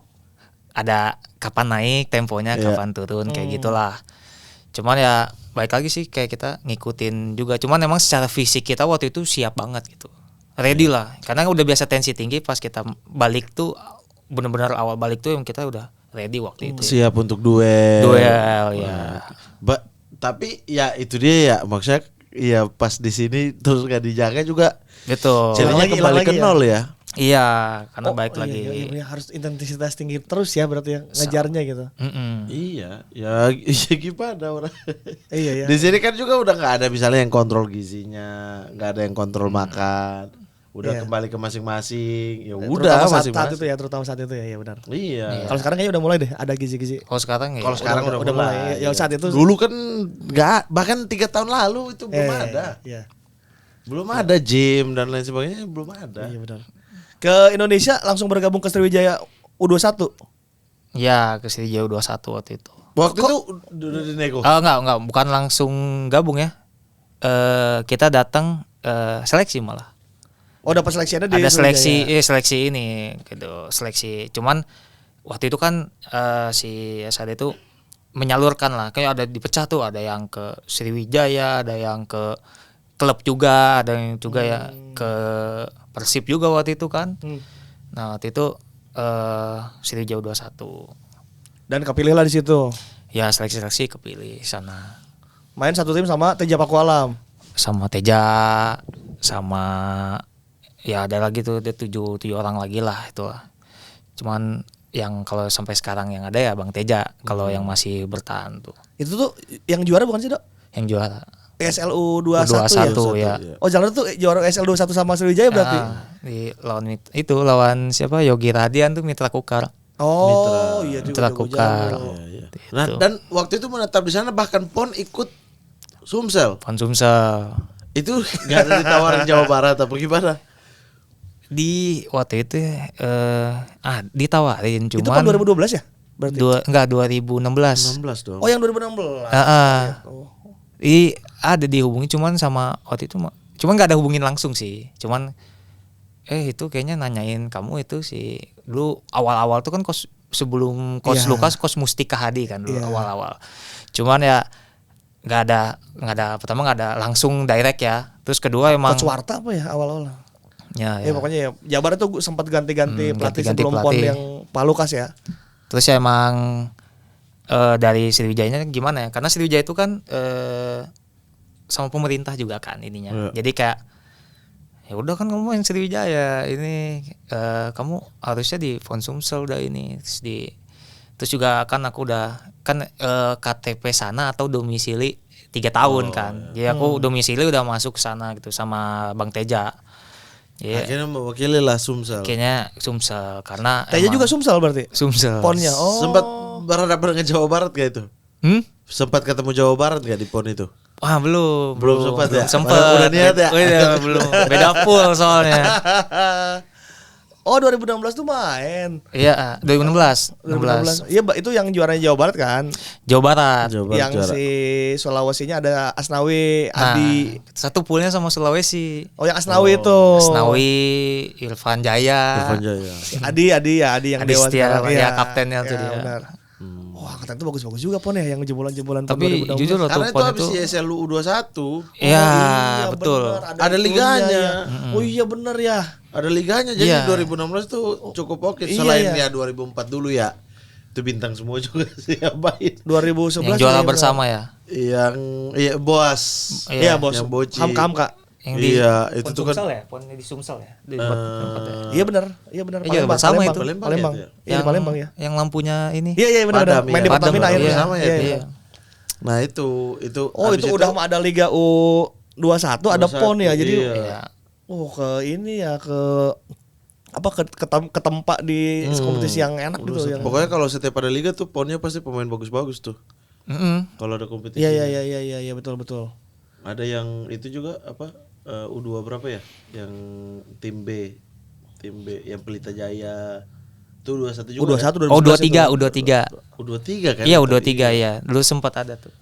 ada kapan naik temponya, kapan turun kayak gitulah. Cuman ya balik lagi sih kayak kita ngikutin juga. Cuman emang secara fisik kita waktu itu siap banget gitu. Ready lah. Karena udah biasa tensi tinggi, pas kita balik tuh benar-benar awal balik tuh yang kita udah ready waktu itu. Siap untuk duel. Ya. Tapi ya itu dia ya, maksudnya ya pas di sini terus nggak dijaga juga. Betul. Jadinya Hilang kembali lagi ke ya? nol ya. Iya, karena baik iya, lagi. iya, harus intensitas tinggi terus ya berarti ya ngejarnya gitu. Iya, ya gimana orang. Iya ya. Di sini kan juga udah nggak ada misalnya yang kontrol gizinya, nggak ada yang kontrol makan, udah Iya. kembali ke masing-masing. Ya Terutama udah saat masing-masing. itu ya, terutama saat itu ya, iya benar. Iya. Kalau sekarang kayaknya udah mulai deh ada gizi-gizi. Kalau sekarang ya. Kalau sekarang udah mulai. Ya saat itu Dulu kan nggak, bahkan 3 tahun lalu itu belum ada. Iya. Belum ada gym dan lain sebagainya, belum ada. Iya benar. Ke Indonesia langsung bergabung ke Sriwijaya U21. Ya, ke Sriwijaya U21 waktu itu. Waktu itu udah dinego. Enggak, bukan langsung gabung ya. Kita datang seleksi malah. Oh dapat seleksinya di Ada Sriwijaya. seleksi ini gitu, seleksi. Cuman waktu itu kan si SAD itu menyalurkan lah, kayak ada dipecah tuh, ada yang ke Sriwijaya, ada yang ke klub juga, ada yang juga ya ke Persib juga waktu itu kan. Nah, waktu itu Sriwijaya U21. Dan kepilih lah di situ. Ya, seleksi-seleksi kepilih sana. Main satu tim sama Teja Pakualam. Sama Teja, sama ya ada lagi tuh, ada 7 orang lagi lah itu. Cuman yang kalau sampai sekarang yang ada ya Bang Teja, kalau yang masih bertahan tuh. Itu tuh yang juara bukan sih, Dok? Yang juara SLU 21 U21 ya. ya. Oh, jalan tuh juara SL 21 sama Sriwijaya berarti. Di lawan siapa? Yogi Radian tuh Mitra Kukar. Oh, iya juga. Mitra Kukar. Nah, dan waktu itu menetap di sana bahkan PON ikut Sumsel. Pon Sumsel. Itu nggak ada ditawarin Jawa Barat apa gimana? Di waktu itu ditawarin Itu cuman kan 2012 ya? Berarti. 2016. 16 dong. Oh, yang 2016. Ada dihubungi cuman sama waktu itu cuman nggak ada hubungin langsung sih, cuman itu kayaknya nanyain kamu itu sih dulu awal-awal tuh kan sebelum Coach Lukas, Coach Mustika Hadi kan dulu awal-awal, cuman ya nggak ada pertama nggak ada langsung direct ya, terus kedua emang Coach Warta apa ya awal-awal? ya Pokoknya ya Jabar itu sempat ganti-ganti pelatih ganti-ganti sebelum PON pelatih. yang Pak Lukas ya. Terus ya emang dari Sriwijayanya gimana ya? Karena Sriwijaya itu kan sama pemerintah juga kan ininya. Jadi kayak ya udah kan kamu main Sriwijaya ini kamu harusnya di Pon Sumsel udah ini terus juga kan aku udah kan KTP sana atau domisili 3 tahun kan. Jadi aku domisili udah masuk ke sana gitu sama Bang Teja. Akhirnya mewakili lah Sumsel. Kayaknya Sumsel karena Teja juga Sumsel berarti. Sumsel. PON-nya. Oh. Sempat berhadapan dengan Jawa Barat gak itu? Sempat ketemu Jawa Barat gak di PON itu? Belum sempat ya? Sempet. Udah niat ya? Belum. Beda pool soalnya. Oh, 2016 tuh main. Iya, 2016. 2016. Iya, itu yang juaranya Jawa Barat kan? Jawa Barat. Jawa Barat Yang juara. si Sulawesinya ada Asnawi, Adi. Satu poolnya sama Sulawesi. Oh, yang Asnawi itu. Asnawi, Irfan Jaya. Irfan Jaya. Adi yang Adi Dewa Setia, sekarang. ya, kaptennya tuh dia. Benar. Wah, angkatan itu bagus-bagus juga PON ya yang jebolan-jebolan PON Tapi 2016. jujur loh tuh Karena itu PON habis itu. di SLU U21. Iya, Iya, betul. bener, Ada itunya liganya. ya. Oh iya bener ya. Ada liganya, jadi Iya. 2016 tuh cukup oke. Iya, Selain iya. ya 2004 dulu ya. Itu bintang semua juga sih yang main. 2011 Yang juara ya, bersama ya. Iya Boas. Iya, Bos. Yang Boci. Ham Kak. Yang di Iya, itu Pon tuh kan Sumsel ya, Pon di Sumsel ya. Di Iya benar. Iya benar. Iya, bersama itu. Palembang. ya? Iya, di Palembang ya. Yang lampunya ini. Iya benar. Padam, Main iya. di Pertamina Padam, akhirnya. bersama ya, Iya, itu. iya. Nah, itu Oh, habis itu udah ada Liga U21 ada 21, PON ya. Jadi Iya. oh ke ini ya ke apa ke tempat di kompetisi yang enak gitu yang. Pokoknya kalau setiap ada liga tuh ponnya pasti pemain bagus-bagus tuh. Kalau ada kompetisi. Iya betul. Ada yang itu juga apa U2 berapa ya? Yang tim B yang Pelita Jaya. Itu U21 juga. U21 Oh, 2011 U23. U23 kan? Iya, U23 ya. Dulu sempat ada tuh.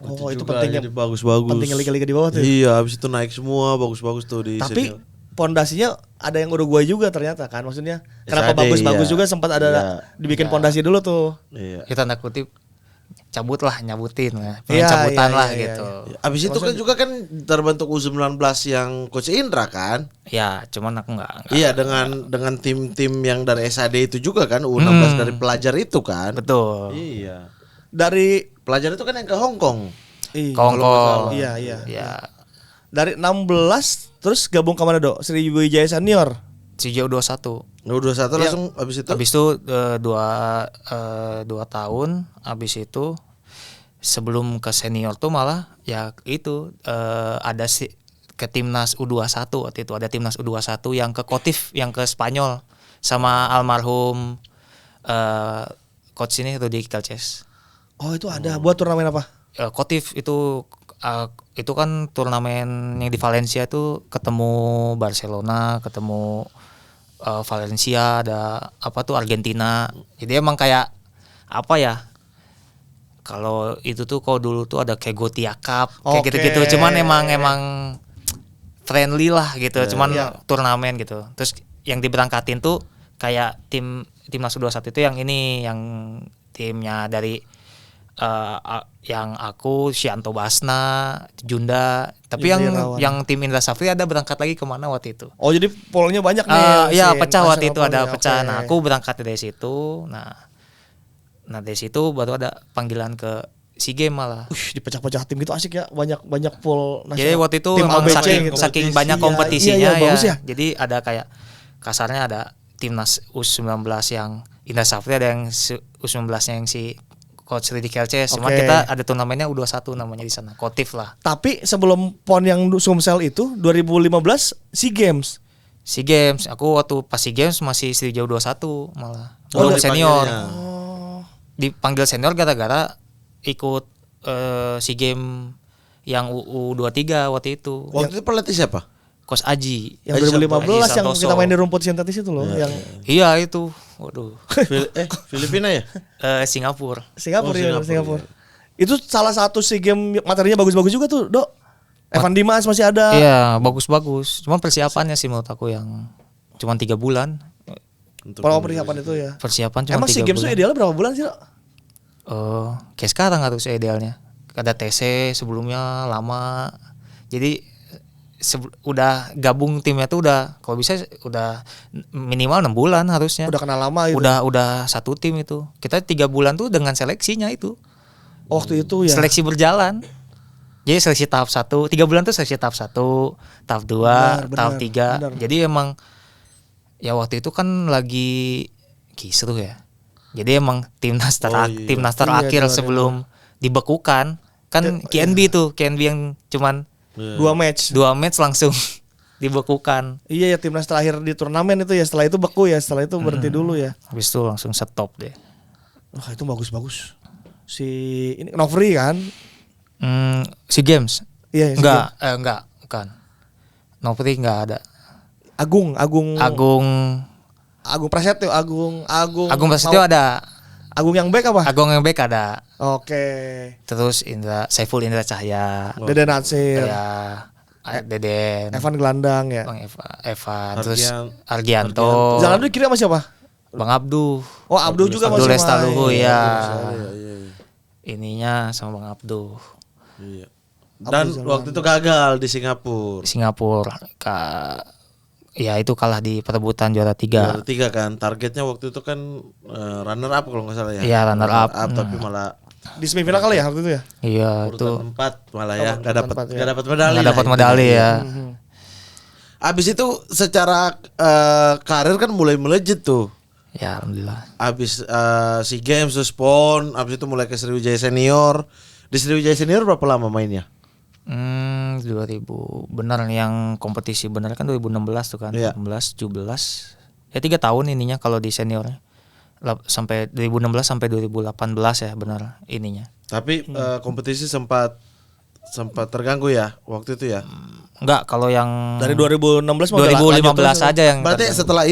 Oh, itu juga, pentingnya jadi bagus-bagus. pentingnya liga-liga di bawah tuh. Iya, habis itu naik semua bagus-bagus tuh di Tapi senior. pondasinya ada yang Uruguay juga ternyata kan. Maksudnya kenapa SAD, bagus-bagus iya. juga sempat ada Iya. dibikin pondasi dulu tuh. Iya. Kita tanda kutip nyabutin lah. Pengen Iya, cabutan iya, lah iya, gitu. Abis itu kan juga kan terbentuk U19 yang Coach Indra kan? Ya, cuman aku enggak. Iya, dengan tim-tim yang dari SAD itu juga kan U16 dari pelajar itu kan? Betul. Iya. Dari Pelajar itu kan yang ke Hong Kong. Kongkong. Iya. Ya. Dari 16 terus gabung ke mana, Dok? Sriwijaya Senior. Sriwijaya U21. U21 langsung habis itu. Habis itu 2 tahun, habis itu sebelum ke senior tuh malah ya itu ada ke timnas U21 waktu itu, ada timnas U21 yang ke Kotif, yang ke Spanyol sama almarhum coach ini Rudi Kelces. Oh, itu ada buat turnamen apa? Kotif itu kan turnamen yang di Valencia itu ketemu Barcelona, ketemu Valencia, ada apa tuh Argentina. Jadi emang kayak apa ya? Kalau itu tuh kalau dulu tuh ada kayak Gotia Cup, kayak Oke. gitu-gitu. Cuman emang friendly lah gitu. Cuman Iya. turnamen gitu. Terus yang diberangkatin tuh kayak timnas U21 itu yang ini, yang timnya dari yang aku, Syanto Basna, Junda. Tapi Indra Irawan. yang tim Indra Safri ada berangkat lagi kemana waktu itu? Oh, jadi polnya banyak nih. Ya si pecah waktu itu, nasional ada polnya. pecah. Oke. Nah aku berangkat dari situ. Nah dari situ baru ada panggilan ke SEA Games malah. Dipecah-pecah tim gitu asik ya, banyak pool nasional. Jadi waktu itu Tim memang ABC saking, gitu. saking banyak Iya, kompetisinya iya, ya. bagus ya. Jadi ada kayak kasarnya ada timnas U19 yang Indra Safri, ada yang U19-nya yang si Coach Rudi Kelces. Cuma Oke. kita ada turnamennya U21 namanya di sana. Kotif lah. Tapi sebelum PON yang Sumsel itu 2015 SEA Games. SEA Games, aku waktu pas SEA Games masih Sriwijaya U21 malah. Oh, Belum senior. dipanggilnya. Dipanggil senior gara-gara ikut SEA Games yang U23 waktu itu. Waktu itu pelatih siapa? Coach Aji. Yang 2015 yang Santoso. kita main di rumput sintetis itu loh, yang Iya itu. Waduh. Filipina ya? Singapura. Singapura, Oh, ya, Singapura, Singapura. Itu salah satu SEA Games materinya bagus-bagus juga tuh, Dok. Evan Dimas masih ada. Iya, bagus-bagus. Cuma persiapannya sih menurut aku yang cuma 3 bulan. Kalau persiapan itu ya. Persiapan cuma Emang 3 SEA Games itu bulan. idealnya berapa bulan sih, Dok? Kayak sekarang harusnya idealnya. Ada TC sebelumnya lama. Jadi udah gabung timnya tuh udah kalau bisa udah minimal 6 bulan harusnya. Udah kenal lama itu. Udah satu tim itu. Kita 3 bulan tuh dengan seleksinya itu. Waktu itu ya. Seleksi berjalan. Jadi seleksi tahap 1, 3 bulan tuh seleksi tahap 1, tahap 2, Benar, tahap 3. benar. Jadi emang ya waktu itu kan lagi kisruh ya. Jadi emang timnas Iya, terakhir iya, sebelum dibekukan kan KNB tuh, KNB yang cuman 2 match. 2 match langsung dibekukan. Iya ya, timnas terakhir di turnamen itu ya, setelah itu beku ya, setelah itu berhenti dulu ya. Habis itu langsung stop deh. Wah, itu bagus-bagus. Si ini Novri kan? SEA Games? Iya, SEA Enggak, bukan. Novri enggak ada. Agung Prasetyo, Agung Prasetyo ada. Agung yang back apa? Agung yang back ada. Oke. Terus Saiful Indra Cahya. Deden Natsir, Ya, Deden. Evan Gelandang ya. Bang Evan, terus Argianto. Argianto. Jalan dulu kira sama siapa? Bang Abduh. Oh, Abdul juga Abdul masih Lestaluhu main. ya. Iya. Ininya sama Bang Abduh. Iya. Dan waktu itu gagal di Singapura. Singapura. Ya itu kalah di perebutan juara 3. Juara 3 kan. Targetnya waktu itu kan runner up kalau nggak salah ya. Iya, runner up. Tapi malah Di semifinal kali ya waktu itu ya? Iya itu. urutan 4 malah ya. Nggak dapat empat, ya. nggak dapat medali. Nggak lah dapat intinya. medali ya. Abis itu secara karir kan mulai melejit tuh. Ya alhamdulillah. Abis SEA Games terus PON, abis itu mulai ke Sriwijaya Senior. Di Sriwijaya Senior berapa lama mainnya? 2000 benar yang kompetisi benar kan 2016 tuh kan. Iya. 16, 17. Ya 3 tahun ininya kalau di senior. Sampai 2016 sampai 2018 ya benar ininya. Tapi kompetisi sempat terganggu ya waktu itu ya. Enggak, kalau yang Dari 2016 mau 2015 aja yang Berarti setelah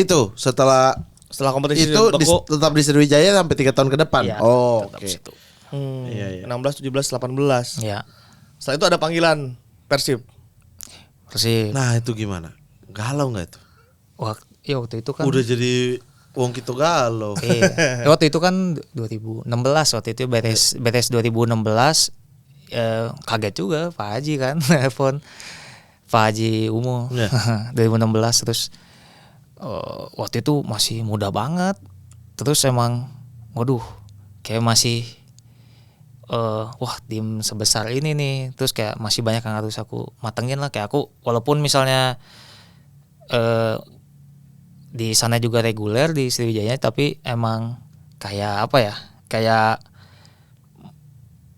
setelah kompetisi itu tetap di Sriwijaya sampai 3 tahun ke depan. ya, Oh, tetap oke. situ. Iya. 16, 17, 18. Ya. Setelah itu ada panggilan Persib. Persib. Nah, itu gimana? Galau nggak itu? Waktu itu kan Udah jadi wong gitu galau. iya. Waktu itu kan 2016 waktu itu beres 2016 kaget juga Pak Haji kan telepon Pak Haji Umo Ya. 2016 terus waktu itu masih muda banget terus emang waduh kayak masih wah tim sebesar ini nih terus kayak masih banyak yang harus aku matengin lah kayak aku walaupun misalnya di sana juga reguler di Sriwijaya, tapi emang kayak apa ya, kayak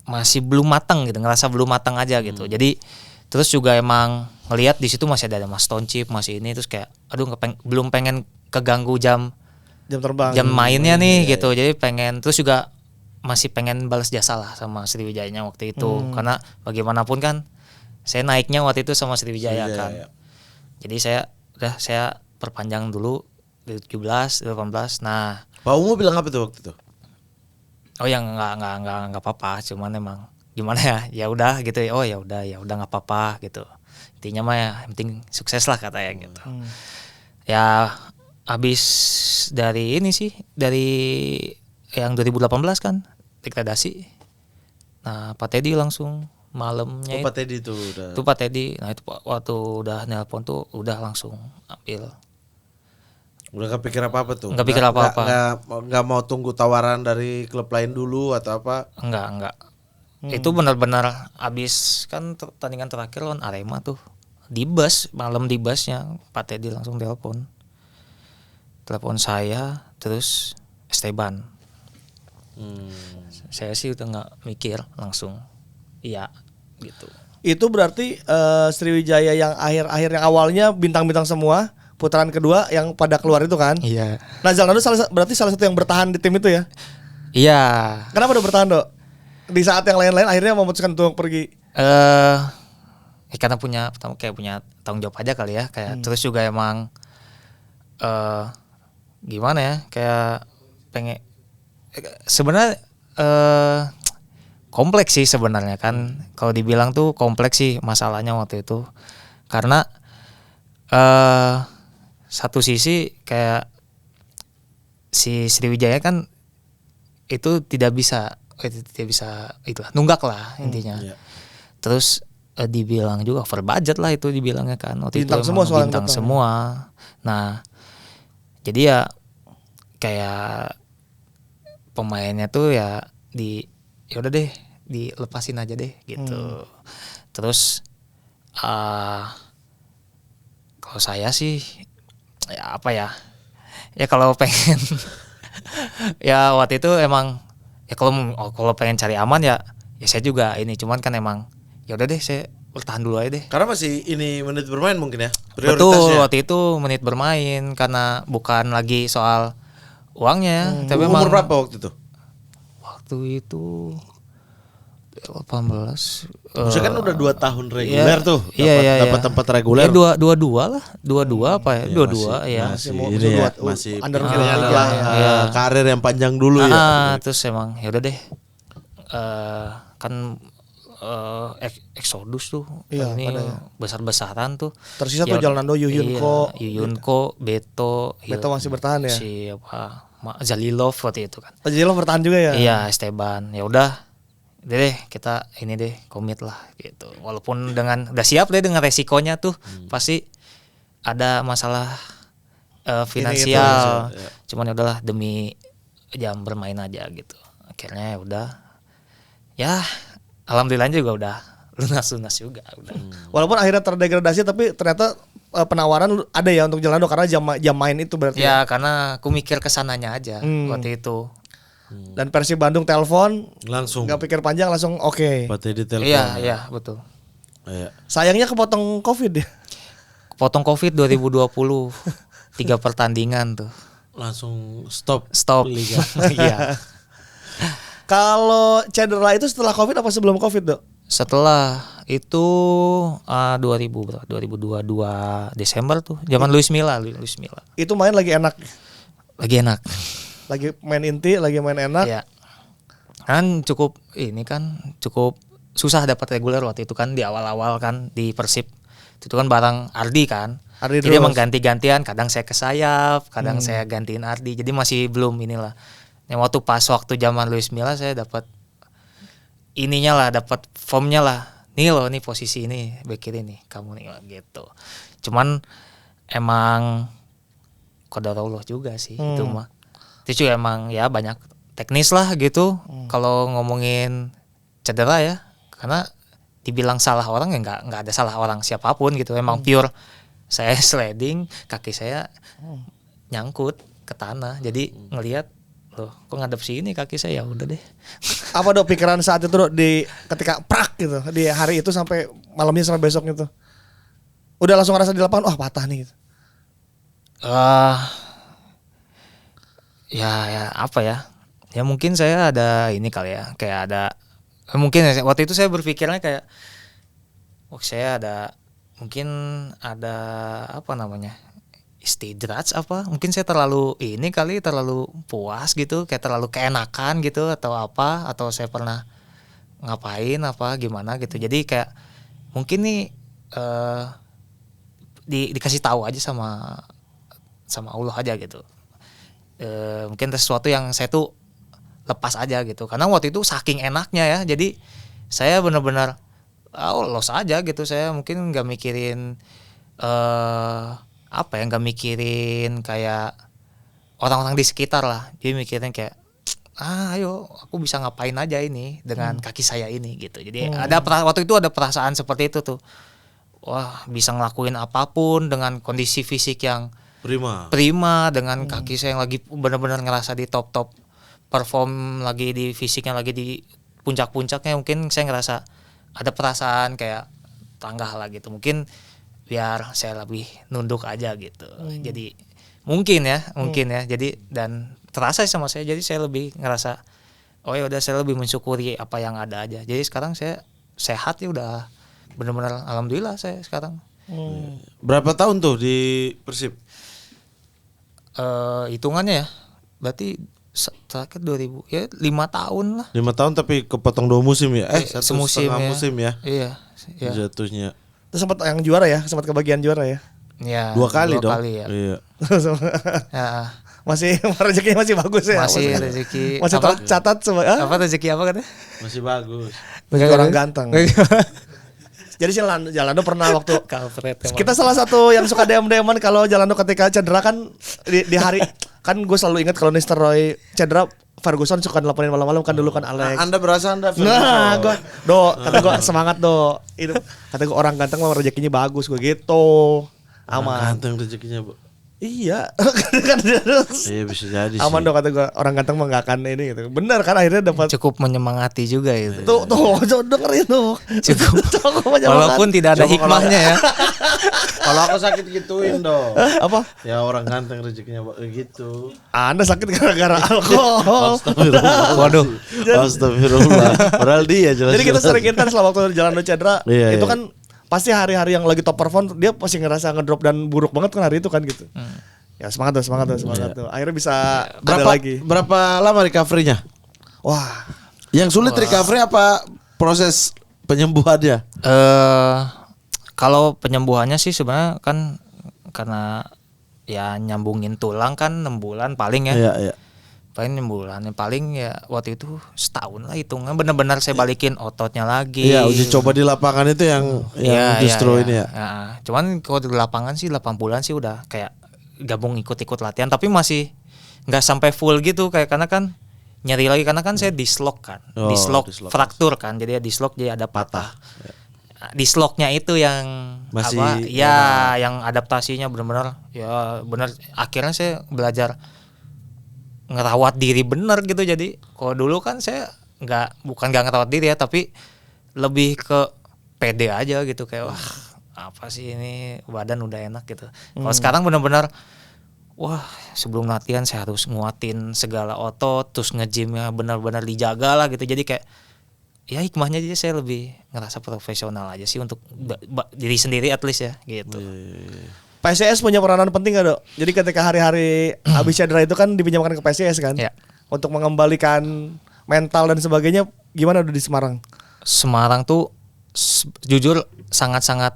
masih belum matang gitu, ngerasa belum matang aja gitu. Jadi terus juga emang ngelihat di situ masih ada Mas Toncip, masih ini, terus kayak aduh belum pengen keganggu jam terbang. jam mainnya nih gitu. Jadi pengen, terus juga masih pengen balas jasa lah sama Sriwijayanya waktu itu, karena bagaimanapun kan saya naiknya waktu itu sama Sriwijaya kan. Jadi saya perpanjang dulu dari 17, 18. Nah, Pak Ungu bilang apa tuh waktu itu? oh yang nggak apa-apa, cuman emang gimana ya, ya udah gitu ya. Oh ya udah nggak apa-apa gitu. Intinya mah ya yang penting sukses lah katanya gitu. Ya habis dari ini sih, dari yang 2018 kan degradasi. Nah, Pak Teddy langsung malamnya Pak Teddy tuh udah. itu Pak Teddy. Nah, itu waktu udah nelpon tuh udah langsung ambil. Udah gak pikir apa-apa tuh? Nggak pikir apa-apa. Nggak mau tunggu tawaran dari klub lain dulu atau apa? Enggak. Itu benar-benar habis kan pertandingan terakhir lawan Arema tuh. Di bus, malam di busnya Pak Teddy langsung telepon saya, terus Esteban. Saya sih udah nggak mikir, langsung iya gitu. Itu berarti Sriwijaya yang akhir-akhir yang awalnya bintang-bintang semua, putaran kedua yang pada keluar itu kan? Iya. Nah, Zalando berarti salah satu yang bertahan di tim itu ya? Iya. Kenapa udah bertahan, Dok? Di saat yang lain-lain akhirnya memutuskan untuk pergi. Karena punya tanggung jawab aja kali ya, kayak terus juga emang gimana ya, kayak pengen sebenarnya kompleks sih sebenarnya kan. Kalau dibilang tuh kompleks sih masalahnya waktu itu. Karena satu sisi kayak si Sriwijaya kan itu tidak bisa itulah, nunggak lah intinya. Terus dibilang juga over budget lah itu dibilangnya kan. Waktu Bintang itu semua soalnya bintang datang. semua. Nah, jadi ya kayak pemainnya tuh ya udah deh dilepasin aja deh gitu. Terus kalau saya sih ya apa ya kalau pengen ya waktu itu emang ya kalau pengen cari aman ya saya juga ini, cuman kan emang ya udah deh saya bertahan dulu aja deh. Karena masih ini menit bermain mungkin ya. Betul, waktu itu menit bermain karena bukan lagi soal uangnya, tapi Umur emang berapa waktu itu? waktu itu 18. Maksudnya kan udah 2 tahun reguler tuh. Iya. Dapat tempat reguler. Ya, dua lah. Dua apa ya? Dua ya. Masih Mau ini ya, buat masih under pikirannya 23 adalah ya. karir yang panjang dulu ya. Terus emang ya udah deh. Kan Exodus tuh Iya, ini pada ya. besar-besaran tuh. Tersisa tuh Jalanando, Yuyunko. Yuyunko, Beto masih bertahan ya? Siapa? Zalilov waktu itu kan. Jadi lo bertahan juga ya? Iya, Esteban. Ya udah deh kita ini deh komit lah gitu. Walaupun udah siap deh dengan resikonya tuh pasti ada masalah finansial. ya. Cuman ya udahlah demi jam bermain aja gitu. Akhirnya ya udah. Ya alhamdulillah juga udah lunas juga udah. Walaupun akhirnya terdegradasi tapi ternyata penawaran ada ya untuk Jalando karena jam main itu berarti. Ya karena aku mikir kesananya aja waktu itu. Dan Persib Bandung telepon Langsung. nggak pikir panjang langsung oke. Pak Teddy telepon. Iya betul. Iya. Sayangnya kepotong Covid ya. Potong Covid 2020 3 pertandingan tuh. Langsung stop Liga. Iya. Kalau cedera itu setelah Covid apa sebelum Covid, Dok? Setelah itu 2022 Desember tuh zaman Luis Milla. Itu main lagi enak. Lagi enak. Lagi main inti, lagi main enak. Iya. Kan cukup susah dapat reguler waktu itu kan di awal-awal kan di Persib. Itu kan bareng Ardi kan. Jadi terus. emang ganti-gantian, kadang saya ke sayap, kadang saya gantiin Ardi. Jadi masih belum inilah. Yang waktu zaman Luis Milla saya dapat ininya lah, dapat formnya lah. Nih loh, nih posisi ini bek kiri nih, kamu nih gitu. Cuman emang qadarullah juga sih itu mah. Itu juga emang ya banyak teknis lah gitu. Kalau ngomongin cedera ya, karena dibilang salah orang ya nggak ada salah orang siapapun gitu. Emang pure saya sliding, kaki saya nyangkut ke tanah. Jadi ngelihat loh kok ngadep sini kaki saya, ya udah deh. Apa Dok pikiran saat itu Dok di ketika prak gitu di hari itu sampai malamnya sampai besok gitu? Udah langsung ngerasa di lapangan wah patah nih gitu. Ya apa ya? Ya mungkin saya ada ini kali ya, kayak ada mungkin waktu itu saya berpikirnya kayak saya mungkin ada apa namanya? Istidraj apa? Mungkin saya terlalu puas gitu, kayak terlalu keenakan gitu atau apa, atau saya pernah ngapain apa gimana gitu. Jadi kayak mungkin nih dikasih tahu aja sama Allah aja gitu. Mungkin sesuatu yang saya tuh lepas aja gitu. Karena waktu itu saking enaknya ya. Jadi saya benar-benar los aja gitu. Saya mungkin nggak mikirin nggak mikirin kayak orang-orang di sekitar lah. Dia mikirin kayak ayo aku bisa ngapain aja ini dengan kaki saya ini gitu. Jadi waktu itu ada perasaan seperti itu tuh. Wah, bisa ngelakuin apapun dengan kondisi fisik yang prima dengan kaki saya yang lagi benar-benar ngerasa di top perform, lagi di fisiknya lagi di puncak-puncaknya. Mungkin saya ngerasa ada perasaan kayak tanggah lah gitu. Mungkin biar saya lebih nunduk aja gitu. Jadi mungkin ya. Jadi dan terasa sama saya, jadi saya lebih ngerasa udah saya lebih mensyukuri apa yang ada aja. Jadi sekarang saya sehat ya, udah benar-benar alhamdulillah saya sekarang. Berapa tahun tuh di Persib? Hitungannya ya berarti terakhir 2000 ya 5 tahun lah. 5 tahun tapi kepotong 2 musim ya? Semusim ya. musim ya? Iya. Jatuhnya. Terus sempat yang juara ya, sempat kebagian juara ya. Ya, 2 kali dong. Ya. Iya. Ya. Masih rezekinya masih bagus ya. Masih rezeki. Masih tercatat apa rezeki apa katanya? Masih bagus. Orang ganteng. Jadi si Jalando pernah waktu kita salah satu yang suka DM-an kalau Jalando ketika cedera kan di hari kan gue selalu ingat kalau Mr. Roy cedera Ferguson suka ngelaporin malam-malam kan dulu kan Alex. Anda berasa Anda Ferguson. Nah, kata gue semangat itu kata gue orang ganteng mah rezekinya bagus gue gitu. Aman. Ganteng rezekinya, Bu. Iya. Iya bisa jadi sih. Aman dong kata gue, orang ganteng mah gak akan ini gitu. Bener kan akhirnya dapat. Cukup menyemangati juga itu. Tuh dengerin tuh. Cukup walaupun tidak ada hikmahnya ya. Kalau aku sakit gituin dong. Apa? Ya orang ganteng rezekinya gitu. Anda sakit gara-gara alkohol. Astagfirullah. Waduh. Astagfirullah. Padahal dia jelas. Jadi kita sering intens lah waktu jalan cedera. Iya, itu iya. kan pasti hari-hari yang lagi top perform dia pasti ngerasa ngedrop dan buruk banget kan hari itu kan gitu. Ya semangat tuh. Akhirnya bisa ada lagi. Berapa lama recovery-nya? Wah. Yang sulit recovery apa proses penyembuhannya? Kalau penyembuhannya sih sebenarnya kan karena ya nyambungin tulang kan 6 bulan paling ya. Iya. Paling 6 bulan, paling ya waktu itu setahun lah hitungan, benar-benar saya balikin ototnya lagi. Iya, uji coba di lapangan itu yang justru ini ya. Cuman kalau di lapangan sih 8 bulan sih udah kayak gabung ikut-ikut latihan, tapi masih nggak sampai full gitu kayak karena kan nyeri lagi karena kan saya dislok kan, dislok fraktur kan, jadi ya dislok jadi ada patah. Disloknya itu yang masih yang adaptasinya benar-benar ya benar. Akhirnya saya belajar ngerawat diri bener gitu. Jadi kalau dulu kan saya bukan nggak ngerawat diri ya, tapi lebih ke pede aja gitu kayak wah apa sih ini badan udah enak gitu. Kalau sekarang benar-benar wah sebelum latihan saya harus nguatin segala otot, terus nge-gymnya benar-benar dijaga lah gitu. Jadi kayak ya hikmahnya jadi saya lebih ngerasa profesional aja sih untuk diri sendiri at least ya gitu. PSIS punya peranan penting gak Dok? Jadi ketika hari-hari habis cedera itu kan dipinjamkan ke PSIS kan? Ya. Untuk mengembalikan mental dan sebagainya. Gimana udah di Semarang? Semarang tuh jujur sangat-sangat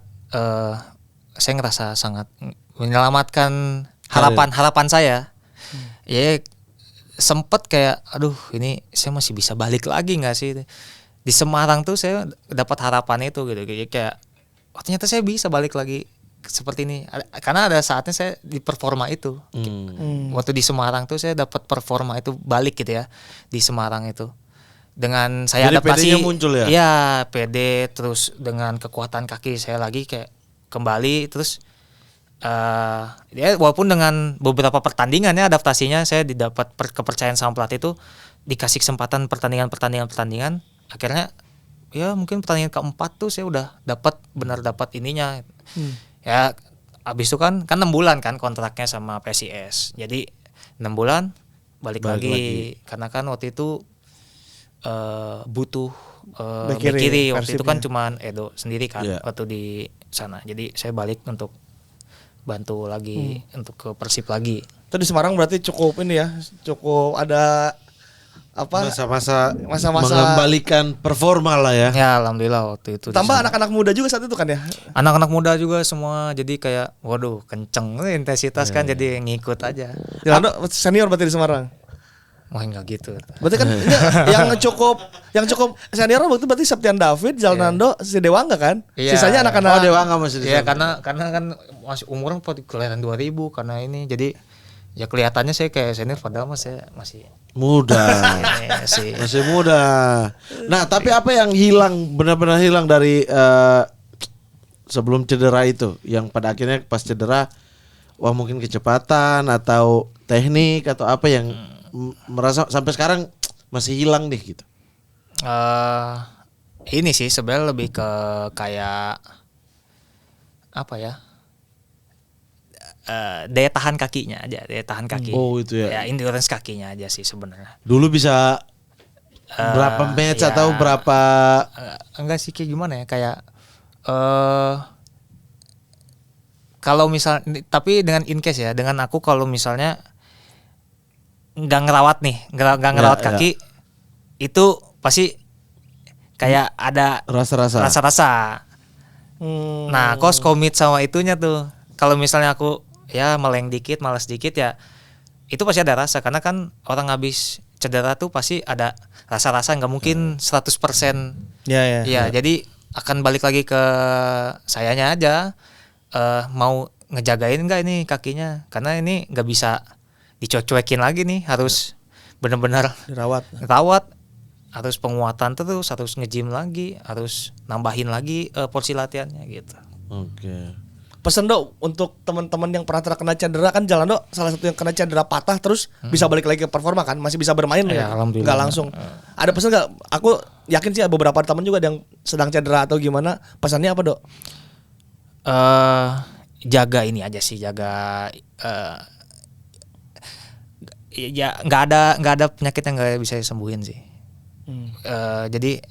saya ngerasa sangat menyelamatkan harapan saya. Ya sempet kayak aduh ini saya masih bisa balik lagi nggak sih? Di Semarang tuh saya dapat harapan itu gitu. Kayak ternyata saya bisa balik lagi seperti ini karena ada saatnya saya di performa itu. Waktu di Semarang tuh saya dapat performa itu balik gitu ya di Semarang itu dengan saya jadi adaptasi. PD-nya muncul ya? Iya PD, terus dengan kekuatan kaki saya lagi kayak kembali, terus Ya walaupun dengan beberapa pertandingan ya adaptasinya saya didapat kepercayaan sama pelatih itu, dikasih kesempatan pertandingan akhirnya ya mungkin pertandingan keempat tuh saya udah benar dapat ininya. Ya abis itu kan 6 bulan kan kontraknya sama PSIS, jadi 6 bulan balik lagi karena kan waktu itu butuh bek kiri waktu itu kan cuman Edo sendiri kan waktu di sana, jadi saya balik untuk bantu lagi untuk ke Persib lagi. Itu di Semarang berarti cukup ini ya, cukup ada apa masa-masa masa-masa mengembalikan performa lah ya. Ya alhamdulillah waktu itu. Tambah anak-anak muda juga saat itu kan ya. Anak-anak muda juga semua, jadi kayak waduh kenceng intensitas kan, jadi ngikut aja. Jalando senior berarti di Semarang. Wah enggak gitu. Berarti kan yang cukup senior berarti Septian David, Jalnando, si Dewangga kan? Iya. Sisanya anak-anak Dewangga masih di Iya sana. karena kan masih umurnya kelihatan 2000 karena ini, jadi ya kelihatannya saya kayak senior padahal saya masih muda. sih. Masih muda. Nah, tapi apa yang hilang, benar-benar hilang dari sebelum cedera itu, yang pada akhirnya pas cedera, wah mungkin kecepatan atau teknik atau apa yang merasa sampai sekarang masih hilang deh gitu. Ini sih sebenarnya lebih ke kayak apa ya? Daya tahan kakinya aja, daya tahan kaki. Oh itu ya. Ya endurance kakinya aja sih sebenarnya. Dulu bisa berapa match ya, atau berapa? Enggak sih, kayak gimana ya, kayak kalau misal, tapi dengan in case ya, dengan aku kalau misalnya nggak ngerawat kaki, itu pasti kayak ada rasa-rasa. Nah, aku harus komit sama itunya tuh. Kalau misalnya aku ya meleng dikit, malas dikit ya, itu pasti ada rasa, karena kan orang habis cedera tuh pasti ada rasa-rasa, nggak mungkin 100%. Ya, jadi akan balik lagi ke sayanya aja, mau ngejagain nggak ini kakinya, karena ini nggak bisa dicuekin lagi nih, harus benar-benar rawat, harus penguatan terus, harus nge-gym lagi, harus nambahin lagi porsi latihannya gitu. Oke. Pesen dok untuk teman-teman yang pernah terkena cedera, kan Jalando salah satu yang kena cedera patah terus bisa balik lagi ke performa kan, masih bisa bermain ya, alhamdulillah. Nggak langsung. Ada pesan nggak? Aku yakin sih beberapa teman juga yang sedang cedera atau gimana, pesannya apa dok? Jaga ini aja sih, jaga ya nggak ada penyakit yang nggak bisa disembuhin sih. Jadi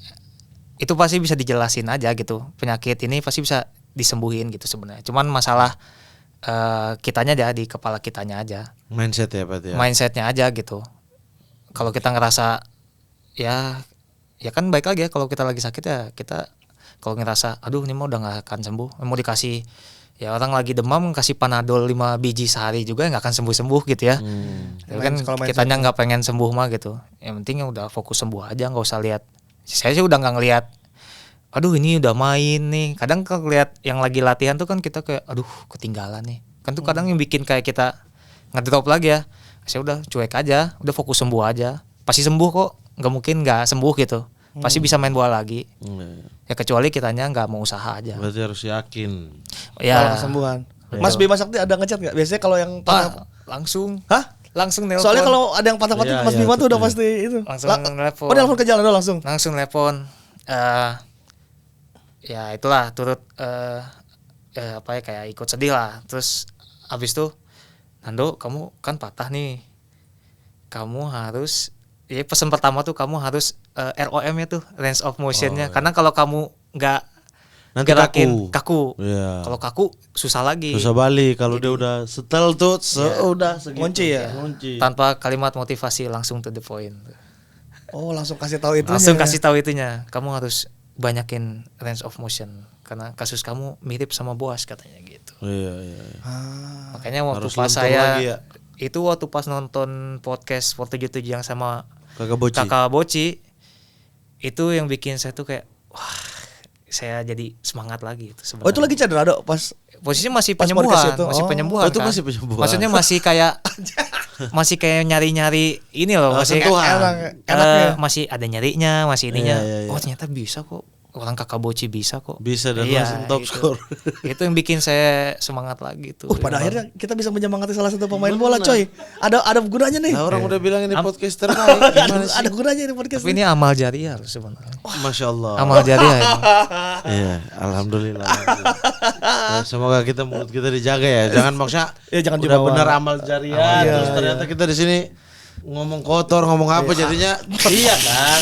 itu pasti bisa dijelasin aja gitu, penyakit ini pasti bisa disembuhin gitu sebenarnya. Cuman masalah kitanya aja, di kepala kitanya aja. Mindset ya berarti ya. Mindsetnya aja gitu. Kalau kita ngerasa ya kan baik lagi ya, kalau kita lagi sakit ya kita kalau ngerasa aduh ini mah udah nggak akan sembuh, mau dikasih ya orang lagi demam kasih Panadol 5 biji sehari juga nggak akan sembuh gitu ya. Tapi kan kitanya nggak pengen sembuh mah gitu. Yang penting udah fokus sembuh aja, nggak usah lihat. Saya sih udah nggak ngelihat aduh ini udah main nih. Kadang kalau lihat yang lagi latihan tuh kan kita kayak aduh ketinggalan nih. Kan tuh kadang yang bikin kayak kita ngedrop lagi ya. Saya udah cuek aja, udah fokus sembuh aja. Pasti sembuh kok, nggak mungkin nggak sembuh gitu. Pasti bisa main bola lagi. Ya kecuali kitanya nggak mau usaha aja. Berarti harus yakin. Ya. Kalau kesembuhan. Mas Bima Sakti ada ngechat nggak? Biasanya kalau yang langsung. Hah? Langsung nelpon. Soalnya kalau ada yang patah-patah Mas Bima tuh udah pasti itu. Langsung nelpon. Oh, nelpon ke Jalando langsung. Langsung nelpon. Ya itulah turut apa ya, kayak ikut sedih lah. Terus abis itu Nando, kamu kan patah nih, kamu harus ya pesan pertama tuh kamu harus ROM nya tuh, range of motionnya, karena kalau kamu nggak Nanti gerakin kaku. Ya. Kalau kaku susah lagi, susah balik. Kalau dia udah setel tuh udah segitu. Kunci ya. tanpa kalimat motivasi, langsung to the point. Oh, langsung kasih tahu itunya. Langsung kasih tahu itunya, kamu harus banyakin range of motion karena kasus kamu mirip sama Boas katanya gitu. Iya. Makanya waktu Harus pas luntur saya lagi ya. itu waktu pas nonton podcast 477 yang sama Kakak Boci itu yang bikin saya tuh kayak wah, saya jadi semangat lagi itu sebenarnya. Oh, itu lagi cedera dok pas posisinya masih pas penyembuhan, podcast itu? masih Oh. penyembuhan. Oh, itu kan? masih penyembuhan. Maksudnya masih kayak nyari-nyari ini loh, masih sentuhan. enaknya. masih ada nyarinya, masih ininya. Iya. Oh, ternyata bisa kok orang kakak Boci bisa kok. Bisa dan langsung top skor. Itu yang bikin saya semangat lagi tuh. Pada akhirnya kita bisa menyemangati salah satu pemain bola, coy. Ada gunanya nih. Nah, orang udah bilang ini podcaster baik. Gimana sih? Ada gunanya ini podcast. Tapi ini amal jariah loh sebenarnya. Masya Allah. Amal jariah ini. Iya, alhamdulillah. Nah, semoga kita mulut kita dijaga ya. Jangan maksudnya Ya, jangan udah dibawa. benar amal jariah terus ternyata kita di sini ngomong kotor, ngomong apa jadinya iya kan.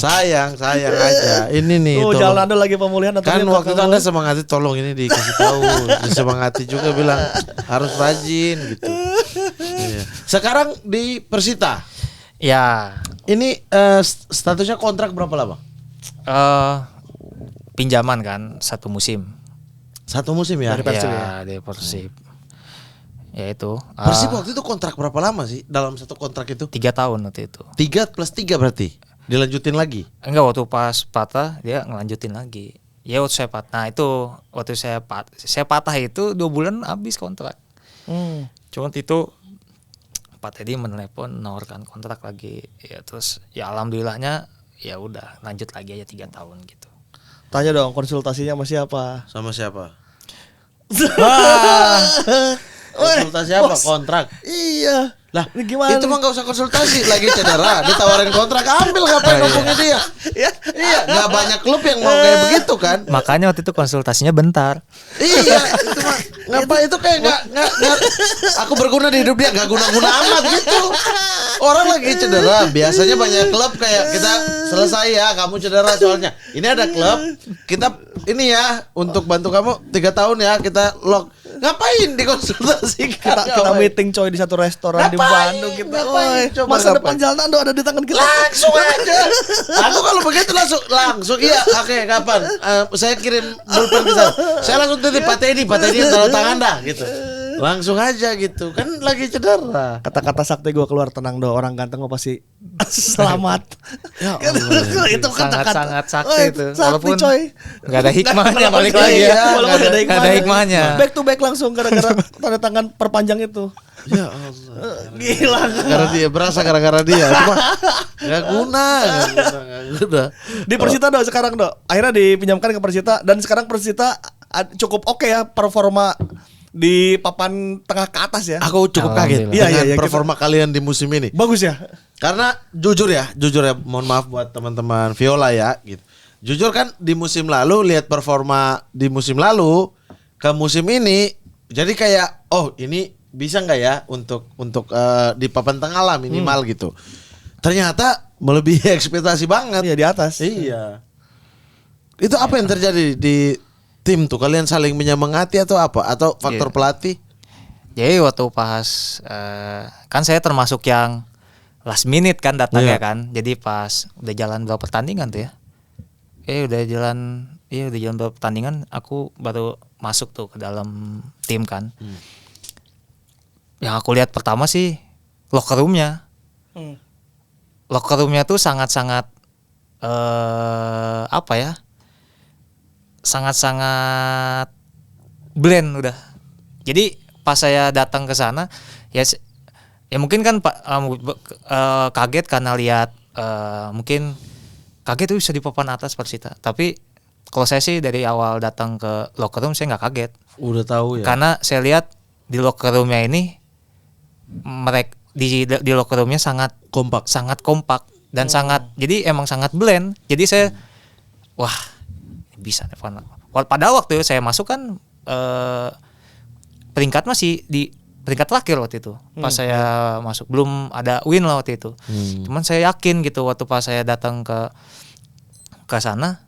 Sayang aja. Ini nih Tuh, tolong. jalan Ando lagi pemulihan atau Kan waktu itu Anda semangati, tolong ini dikasih tahu. Disemangati juga bilang harus rajin gitu. Iya. Sekarang di Persita. Ya, Ini statusnya kontrak berapa lama? pinjaman kan 1 musim. 1 musim ya. Dari Persib Ya, dari Persib. Ya itu. Persib waktu itu kontrak berapa lama sih dalam satu kontrak itu? 3 tahun waktu itu. 3 + 3 berarti dilanjutin lagi. Enggak, waktu pas patah dia ngelanjutin lagi. Ya waktu saya patah. Nah itu waktu saya patah itu 2 bulan habis kontrak. Cuman itu Pak Teddy menelepon menawarkan kontrak lagi. Ya terus ya alhamdulillahnya ya udah lanjut lagi aja 3 tahun gitu. Tanya dong konsultasinya sama siapa? Sama siapa? Wah. Konsultasi apa? Bos. Kontrak. Iya. Lah, Ini gimana? itu mah gak usah konsultasi, lagi cedera, ditawarin kontrak, ambil ngapain ngomongnya dia? Iya, gak banyak klub yang mau kayak begitu kan? Makanya waktu itu konsultasinya bentar. Iya, itu mah ngapain itu kayak nggak aku berguna di hidup dia, nggak guna-guna amat gitu. Orang lagi cedera, biasanya banyak klub kayak kita selesai ya, kamu cedera soalnya. Ini ada klub, kita ini ya untuk bantu kamu 3 tahun ya, kita lock. Ngapain dikonsultasikan? Kita meeting coy di satu restoran di Ngapain? Bandung kita. Ngapain? Woy, Coba masa ngapain? depan Jalan Ando ada di tangan kita. Langsung aja. Aku kalau begitu langsung iya. Oke, kapan? Saya kirim pulpen ke sana. Saya langsung titip Pak Teddy yang tanda tangan dah gitu. Langsung aja gitu. Kan lagi cedera. Kata-kata sakti gue keluar, tenang do, orang ganteng mah pasti selamat. Ya Allah. Itu kata-kata Sangat sakti Woy, itu. sakti, Walaupun coy. nggak ada hikmahnya Walaupun balik lagi iya, ya. walaupun Nggak ada hikmahnya. Back to back langsung gara-gara tanda tangan perpanjang itu. Ya Allah. Gila. Gara dia berasa gara-gara dia. Cuma nggak guna. Di Persita do sekarang do. Akhirnya dipinjamkan ke Persita dan sekarang Persita cukup oke ya performa di papan tengah ke atas ya. Aku cukup kaget Alhamdulillah. Iya, dengan iya, performa kalian di musim ini. Bagus ya. Karena jujur ya, mohon maaf buat teman-teman Viola ya gitu. Jujur kan di musim lalu lihat performa di musim lalu ke musim ini jadi kayak oh ini bisa nggak ya untuk di papan tengah lah minimal gitu. Ternyata melebihi ekspektasi banget. Iya di atas. Iya. Itu apa yang terjadi di tim tuh? Kalian saling menyemangati atau apa? Atau faktor Iya. pelatih? Jadi waktu pas kan saya termasuk yang last minute kan datang Iya. ya kan. Jadi pas udah jalan berapa pertandingan tuh ya. Udah jalan berapa pertandingan aku baru masuk tuh ke dalam tim kan. Yang aku lihat pertama sih locker roomnya. Locker roomnya tuh sangat-sangat apa ya? Sangat-sangat blend udah. Jadi pas saya datang ke sana ya mungkin kan Pak kaget karena lihat mungkin kaget tuh bisa di papan atas Persita. Tapi kalau saya sih dari awal datang ke locker room saya nggak kaget. Udah tahu ya. Karena saya lihat di locker roomnya ini mereka di locker roomnya sangat kompak dan sangat jadi emang sangat blend. Jadi saya wah bisa padahal waktu saya masuk kan peringkat masih di peringkat terakhir waktu itu pas saya masuk belum ada win lah waktu itu. Cuman saya yakin gitu waktu pas saya datang ke sana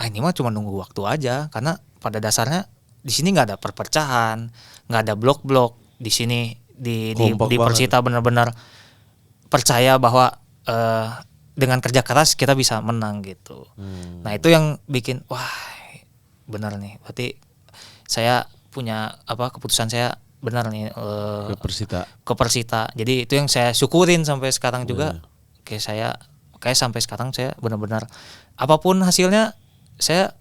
ini mah cuma nunggu waktu aja karena pada dasarnya di sini nggak ada perpecahan, nggak ada blok-blok di sini di Persita benar-benar percaya bahwa dengan kerja keras kita bisa menang gitu. Nah itu yang bikin wah benar nih berarti saya punya keputusan saya benar nih ke Persita. Jadi itu yang saya syukurin sampai sekarang juga. Kayak sampai sekarang saya benar-benar apapun hasilnya saya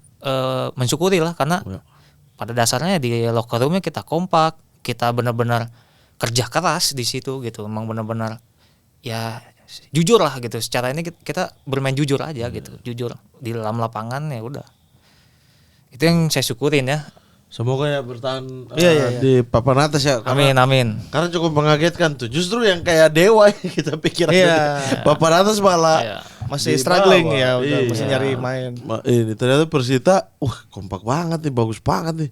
mensyukuri lah karena pada dasarnya di locker roomnya kita kompak, kita benar-benar kerja keras di situ gitu. Emang benar-benar ya jujur lah gitu. Secara ini kita bermain jujur aja gitu, jujur di dalam lapangan ya udah. Itu yang saya syukurin ya. Semoga ya bertahan Iya. di papan atas ya. Amin amin. Karena cukup mengagetkan tuh. Justru yang kayak dewa yang kita pikir papan atas malah Iya. Masih di struggling bawah. ya, udah Iya. masih nyari main. Ini ternyata Persita, kompak banget nih, bagus banget nih.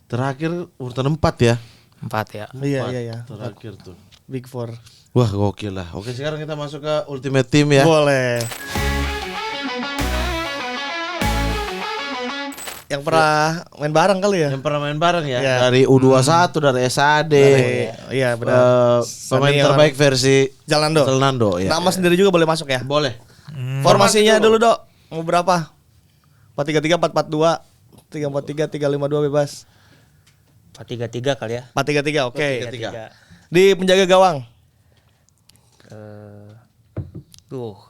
Terakhir urutan 4 ya. 4 ya. Iya. Terakhir tuh. Big Four. Wah gokil lah. Oke sekarang kita masuk ke Ultimate Team ya. Boleh. Yang pernah main bareng kali ya? Yang pernah main bareng ya. Iya. Dari U21 dari SAD. Iya benar. Pemain Senior. terbaik versi Jalando. Zelnando ya. Nama sendiri juga boleh masuk ya? Boleh. Formasinya dulu, Dok. Mau berapa? 4-3-3, 4-4-2, 3-4-3, 3-5-2 bebas. 4-3-3 kali ya. 4-3-3, oke. 4-3-3. Di penjaga gawang.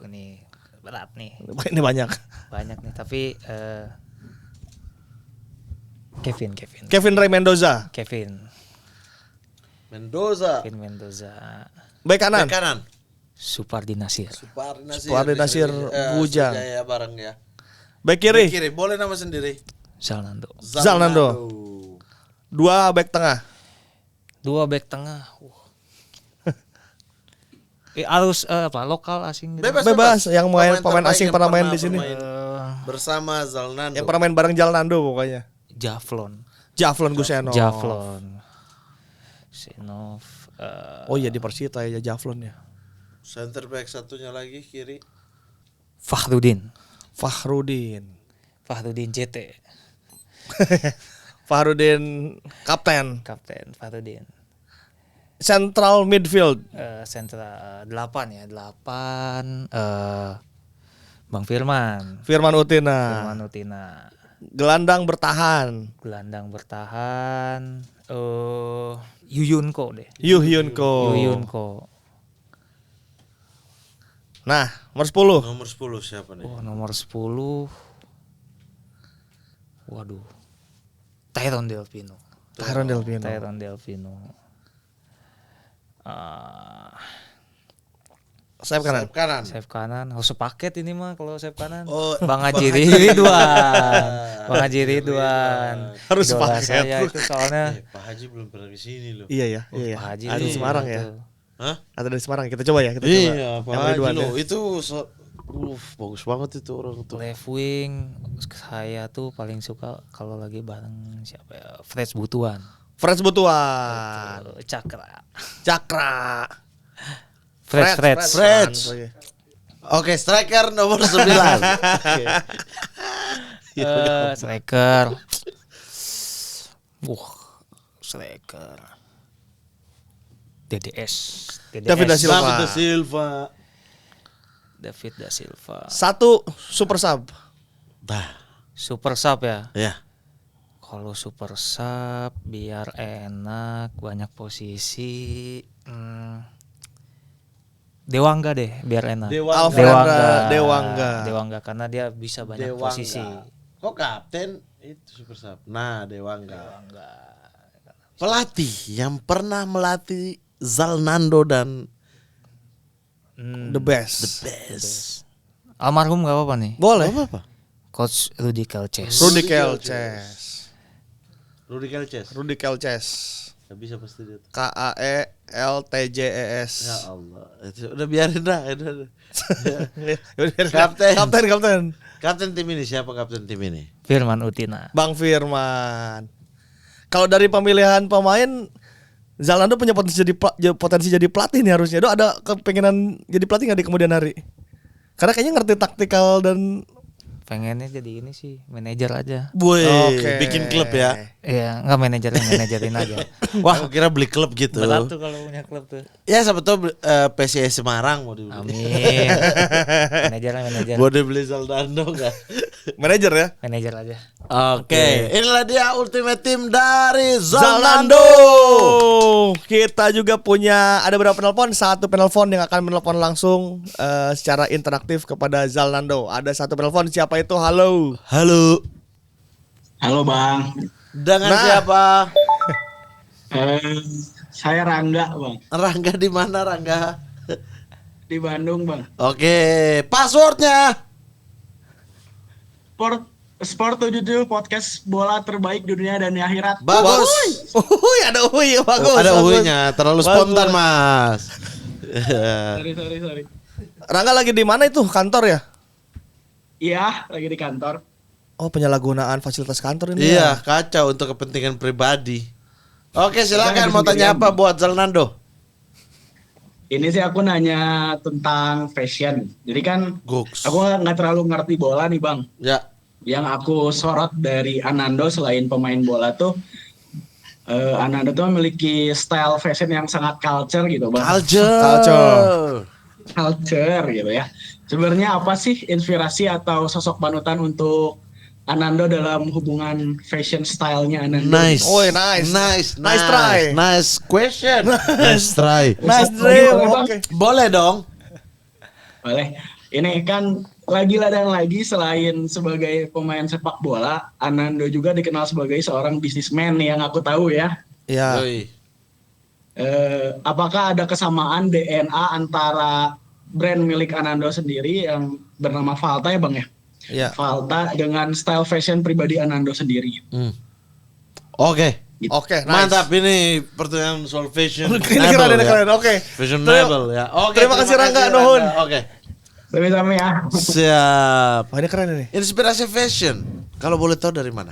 Ini berat nih. Ini banyak. Banyak nih tapi Kevin. Kevin Ray Mendoza. Mendoza. Back kanan. Bek kanan. Supardi Nasir. Supardi Nasir Bujang. Ya bareng ya. Back Bek kiri. kiri boleh nama sendiri. Zalnando. Zalnando. 2 back tengah. 2 back tengah. Harus lokal asing gitu. Bebas. Yang main pemain terbaik asing yang pernah main di sini. bersama Zalnando. Yang pernah main bareng Jalnando pokoknya. Javlon. Gusenov. Senov. Oh iya di Persita ya Javlon ya. Center back satunya lagi kiri. Fahrudin Fahrudin JT. kapten. Kapten Fahrudin. Central midfield. Sentra 8 ya. 8 Bang Firman Utina. Gelandang bertahan. Yuyunko deh. Yuyunko. Nah, nomor 10. Nomor 10 siapa nih? Nomor 10. Waduh. Tyron Delpino. Sayap kanan. Sayap kanan. Harus sepaket ini mah kalau sayap kanan. Oh, Bang Haji Ridwan. Harus Idola sepaket. saya itu soalnya. Pak Haji belum pernah di sini loh. Iya. Pak Haji Ada di itu. Semarang ya. Hah? Ada dari Semarang. Kita coba ya. Iya, Pak Yang Haji Ridwan loh. ya. Itu bagus banget itu orang tuh. Left wing saya tuh paling suka kalau lagi bareng siapa ya? Freds Butuan. Cakra. Freds. Oke, striker nomor 9. Striker. Striker. DDS. David da Silva. 1 super sub. Super sub ya. Ya. Kalau super sub biar enak banyak posisi. Dewangga deh biar enak. Dewangga karena dia bisa banyak posisi. Kok kapten itu super sub. Nah, Dewangga. Pelatih yang pernah melatih Zalnando dan the best. Almarhum gak apa-apa nih. Boleh. Apa? Coach Rudy Kelces. Rudy Kelces. Gak bisa pasti dia. KAELTJES. Ya Allah. Itu udah biarin dah. Kapten tim ini siapa kapten tim ini? Firman Utina. Bang Firman. Kalau dari pemilihan pemain Zalando punya potensi jadi pelatih nih harusnya. Do ada kepengenan jadi pelatih nggak di kemudian hari? Karena kayaknya ngerti taktikal dan Pengennya jadi ini sih manajer aja. Oke. Bikin klub ya. Iya, enggak manajerin aja. Wah, aku kira beli klub gitu. Berat tuh kalau punya klub tuh. Ya siapa tahu PSIS Semarang mau dibeli. Amin. Manajer. Boleh beli Zalnando enggak? manajer ya. Manajer aja. Oke. Inilah dia Ultimate Team dari Zalnando. Zalnando. Kita juga punya ada beberapa penelpon. Satu penelpon yang akan menelpon langsung secara interaktif kepada Zalnando. Ada satu penelpon, siapa itu? Halo. Halo Bang. Dengan Nah. siapa? Saya Rangga Bang. Rangga di mana Rangga? di Bandung, Bang. Oke, passwordnya. Sport 77 podcast bola terbaik di dunia dan di akhirat. Bagus. Uhuy, ada uhuy, bagus. Ada bagus. uhunya, terlalu Bagus. spontan, Mas. Sorry. Rangga lagi di mana itu? Kantor ya? Iya, lagi di kantor. Oh, penyalahgunaan fasilitas kantor ini. Iya, Ya? kacau untuk kepentingan pribadi. Oke, silakan Kita mau lagi tanya sendirian. apa buat Zalnando? Ini sih aku nanya tentang fashion. Jadi kan Goks. aku nggak terlalu ngerti bola nih, Bang. Ya. Yang aku sorot dari Anando selain pemain bola tuh, Anando tuh memiliki style fashion yang sangat culture gitu, Bang. Culture. Culture gitu ya. Sebenarnya apa sih inspirasi atau sosok panutan untuk Anando dalam hubungan fashion stylenya Anando? Nice. Oh, nice. Nice try. Nice question. Nice try. Nice Boleh, dream. Bang? Oke. Boleh dong. Boleh. Ini kan lagi ladang lagi selain sebagai pemain sepak bola, Anando juga dikenal sebagai seorang bisnismen yang aku tahu ya. Iya. Yoi. Apakah ada kesamaan DNA antara brand milik Anando sendiri yang bernama Valta ya Bang ya? Iya. Valta dengan style fashion pribadi Anando sendiri. Oke. Oke, nice. Mantap ini pertanyaan soal fashion. Ini keren, ini keren. Oke. Fashionable ya. Oke. Terima kasih, Rangga, nuhun. Oke. Sama-sama ya. Siap. Wah, ini keren ini. Inspirasi fashion. Kalau boleh tahu dari mana?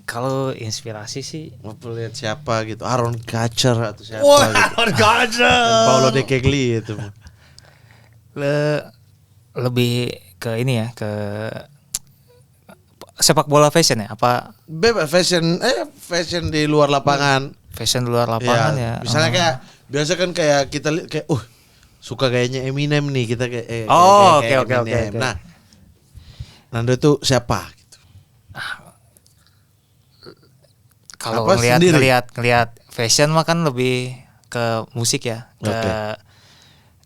Kalau inspirasi sih Mau lihat siapa gitu? Aaron Kutcher atau siapa Wah, gitu? gajah. Paulo De Kegli itu. lebih ke ini ya, ke sepak bola fashion ya, apa Bebas fashion di luar lapangan. fashion di luar lapangan ya. Misalnya kayak biasa kan kayak kita lihat kayak suka gayanya Eminem nih kita kayak Oh, kayak oke. Eminem. Nah, Nando itu siapa gitu? Kalau Apa sendiri? ngelihat fashion mah kan lebih ke musik ya, ke Oke.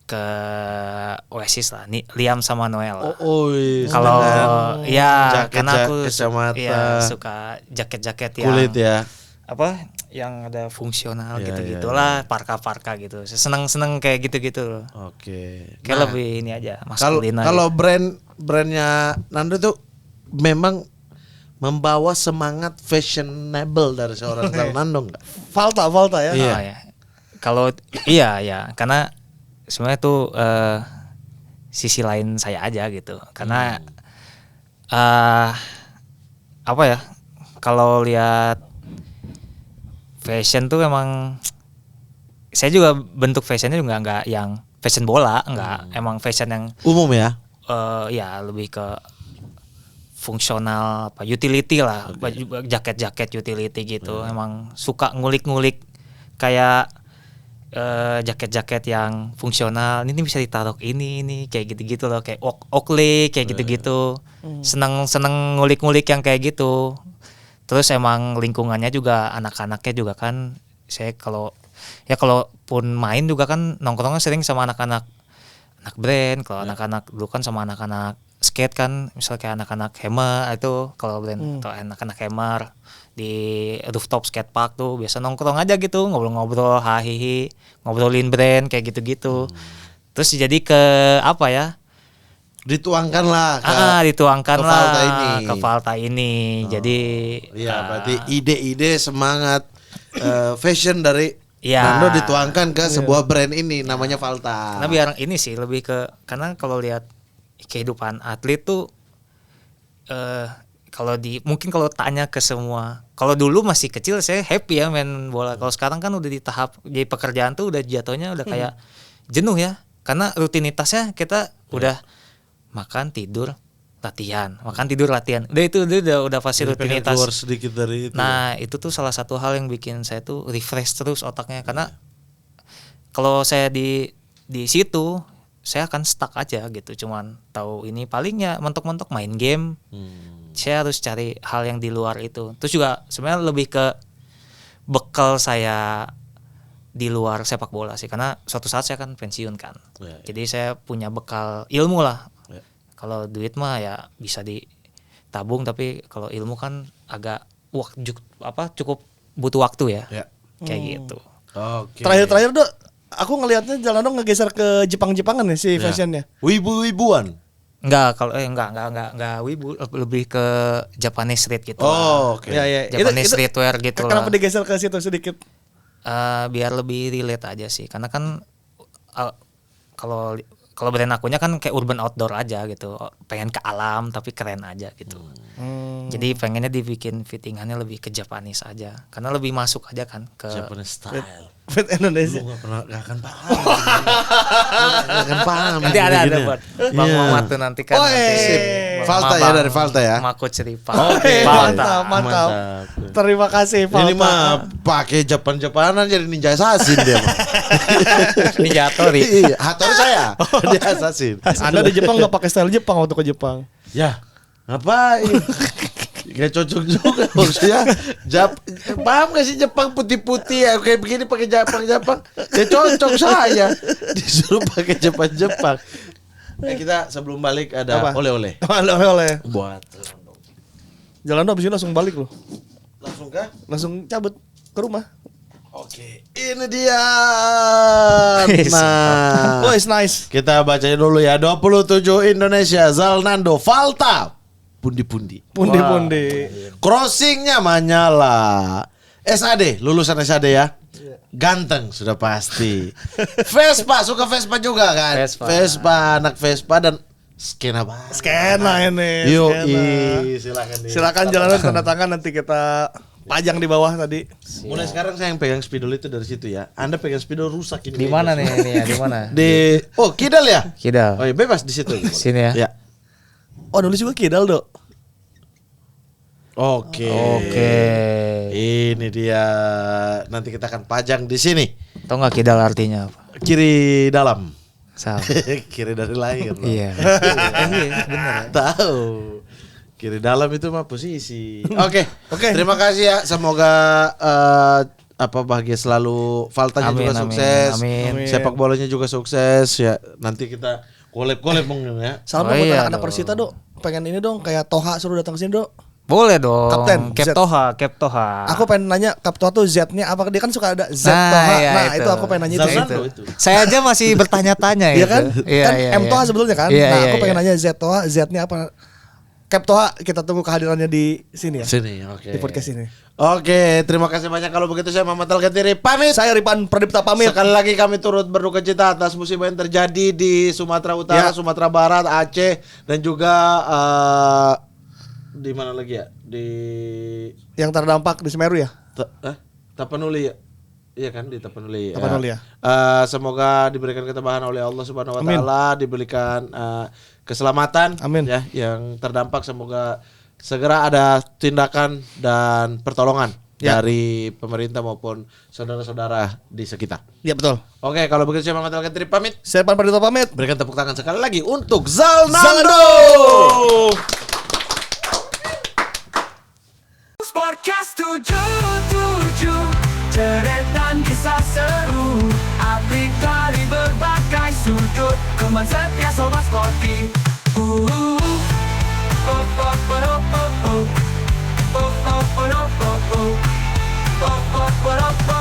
ke Oasis lah, nih Liam sama Noel. Kalau ya jaket, karena aku kacamata, ya, suka jaket-jaket yang kulit ya. apa yang ada fungsional Ya, gitu-gitulah, parka-parka gitu. Seneng-seneng kayak gitu-gitu loh. Oke. Kayak Nah, lebih ini aja, Kalau maskulin aja. kalau brandnya Nando tuh memang membawa semangat fashionable dari seorang Nando enggak? Valta ya. Iya. Oh, ya. Kalau iya ya, karena sebenarnya tuh sisi lain saya aja gitu. Karena apa ya? Kalau lihat fashion tuh emang saya juga bentuk fashionnya juga nggak yang fashion bola, enggak. Emang fashion yang Umum ya. ya lebih ke fungsional, apa utility lah, baju jaket-jaket utility gitu. Emang suka ngulik-ngulik kayak jaket-jaket yang fungsional. Ini bisa ditaruh ini kayak gitu-gitu loh, kayak Oakley kayak gitu-gitu. Seneng ngulik-ngulik yang kayak gitu. Terus emang lingkungannya juga anak-anaknya juga kan, saya kalaupun main juga kan nongkrongnya sering sama anak-anak brand. Kalau anak-anak dulu kan sama anak-anak skate kan, misalnya kayak anak-anak hammer itu, kalau brand atau anak-anak hammer di rooftop skate park tuh biasa nongkrong aja gitu, ngobrol-ngobrol, hahihi, ngobrolin brand kayak gitu-gitu. Terus jadi ke apa ya? Dituangkan lah Dituangkan ke lah Valta ini. ke Valta ini. Jadi Iya, berarti ide-ide semangat fashion dari Iya. Nando dituangkan ke sebuah brand ini namanya Valta. karena biar ini sih lebih ke, karena kalau lihat kehidupan atlet tuh mungkin kalau tanya ke semua, kalau dulu masih kecil saya happy ya main bola. Kalau sekarang kan udah di tahap jadi pekerjaan tuh udah jatuhnya udah kayak jenuh ya, karena rutinitasnya kita udah makan tidur latihan, udah itu udah pasti Jadi pengen rutinitas. keluar sedikit dari itu. Nah itu tuh salah satu hal yang bikin saya tuh refresh terus otaknya, karena kalau saya di situ saya akan stuck aja gitu, cuman tahu ini palingnya mentok-mentok main game. Saya harus cari hal yang di luar itu. Terus juga sebenarnya lebih ke bekal saya di luar sepak bola sih, karena suatu saat saya kan pensiun kan. Jadi saya punya bekal ilmu lah. Kalau duit mah ya bisa ditabung, tapi kalau ilmu kan agak cukup butuh waktu ya. Kayak gitu. Oke. Terakhir Dok, aku ngelihatnya Jalando ngegeser ke Jepang-Jepangan nih si fashionnya. Wibu-wibuan. Enggak, kalau enggak wibu, lebih ke Japanese street gitu. Oh, oke. Ya. Japanese streetwear gitu lah. Kenapa digeser ke situ sedikit? Biar lebih relate aja sih, karena kan kalau brand akunya kan kayak urban outdoor aja gitu, pengen ke alam tapi keren aja gitu. Jadi pengennya dibikin fittingannya lebih ke Japanese aja, karena lebih masuk aja kan ke Japanese style. Fit Indonesia. Lu gak akan paham. Gak akan paham. nanti ada begini. buat Bang Muhammad tuh nanti kan. Oh, nanti Falta ya, dari Falta ya. Mako cerita. Oke, Falta. mantap. Terima kasih Falta. Ini mah pakai Japanan jadi ninja assassin dia mah. Ninja Hattori. Iya, Hattori saya. Dia assassin. Anda di Jepang nggak pakai style Jepang waktu ke Jepang. Ya, ngapain? Gak cocok juga maksudnya. Paham gak sih Jepang putih-putih ya kayak begini pakai Jepang. Ya cocok saya. Disuruh pakai Jepang. Kita sebelum balik ada Apa? oleh-oleh. Oleh. Buat Jalando abis ini langsung balik loh. langsung kah? Langsung cabut ke rumah. Oke, ini dia. Nah, Oh, it's nice. kita bacain dulu ya. 27 Indonesia, Zalnando, Falta, pundi-pundi. Pundi-pundi. Crossingnya menyala. SAD, lulusan SAD ya. Ganteng sudah pasti. Vespa, suka Vespa juga kan? Vespa. Anak Vespa dan skena banget. Skena ini. Yuk, skena. Silakan Jalando tanda tangan nanti kita pajang di bawah tadi. Mulai sekarang saya yang pegang spidol itu dari situ ya. Anda pegang spidol rusak ini. Di mana nih ini ya? Di mana? Oh, Kidal ya? Kidal. Oh, iya, bebas di situ. Sini ya. Ya. Oh, dulu juga Kidal, Dok. Oke. Ini dia. Nanti kita akan pajang di sini. Tahu nggak Kidal artinya apa? Kiri dalam. Salah. Kiri dari lahir. Iya. Benar. Tahu. Kiri dalam itu mah posisi. Oke. Terima kasih ya. Semoga bahagia selalu. Faltanya Amin, juga amin, sukses. amin. Sepak bolanya juga sukses ya. Nanti kita collab mungkin ya. Salam Oh, buat iya anak-anak dong. Persita, Dok. Pengen ini dong kayak Toha suruh datang ke sini, Dok. Boleh dong. Kapten, Cap Toha. Aku pengen nanya Kap Toha tuh Z-nya apa? Dia kan suka ada Z Nah, Toha. iya, Nah, itu. itu aku pengen nanya itu. Zalando itu. Saya aja masih bertanya-tanya Iya gitu. kan? Iya, Kan iya, M iya. Toha sebetulnya kan? Iya, Nah, iya, aku pengen iya. nanya Z Toha, Z-nya apa? Kap Toha, kita tunggu kehadirannya di sini ya. Sini, oke. Di podcast ini. Oke, terima kasih banyak. Kalau begitu saya Muhammad Al-Gatiri pamit. Saya Ripan Pradipta pamit. Sekali lagi kami turut berduka cita atas musibah yang terjadi di Sumatera Utara, Ya. Sumatera Barat, Aceh, dan juga di mana lagi ya? Di Yang terdampak di Semeru ya. Tapanuli ya. Iya kan di Tapanuli. Tapanuli ya. Semoga diberikan ketabahan oleh Allah Subhanahu wa Amin. taala, diberikan keselamatan Amin. ya yang terdampak, semoga segera ada tindakan dan pertolongan Ya. dari pemerintah maupun saudara-saudara di sekitar. Iya betul. Oke, kalau begitu saya Muhammad Al-Gatiri pamit. Saya Ripan Pradipta pamit. Berikan tepuk tangan sekali lagi untuk Zalnando. Zalando. Sportcast 77 Ceretan kisah seru Aplik dari berbagai sudut Kembang setia sobat sporty Oh, oh, oh, oh, oh, oh, oh. Oh, oh, oh, oh, oh. Oh, oh, oh, oh, oh.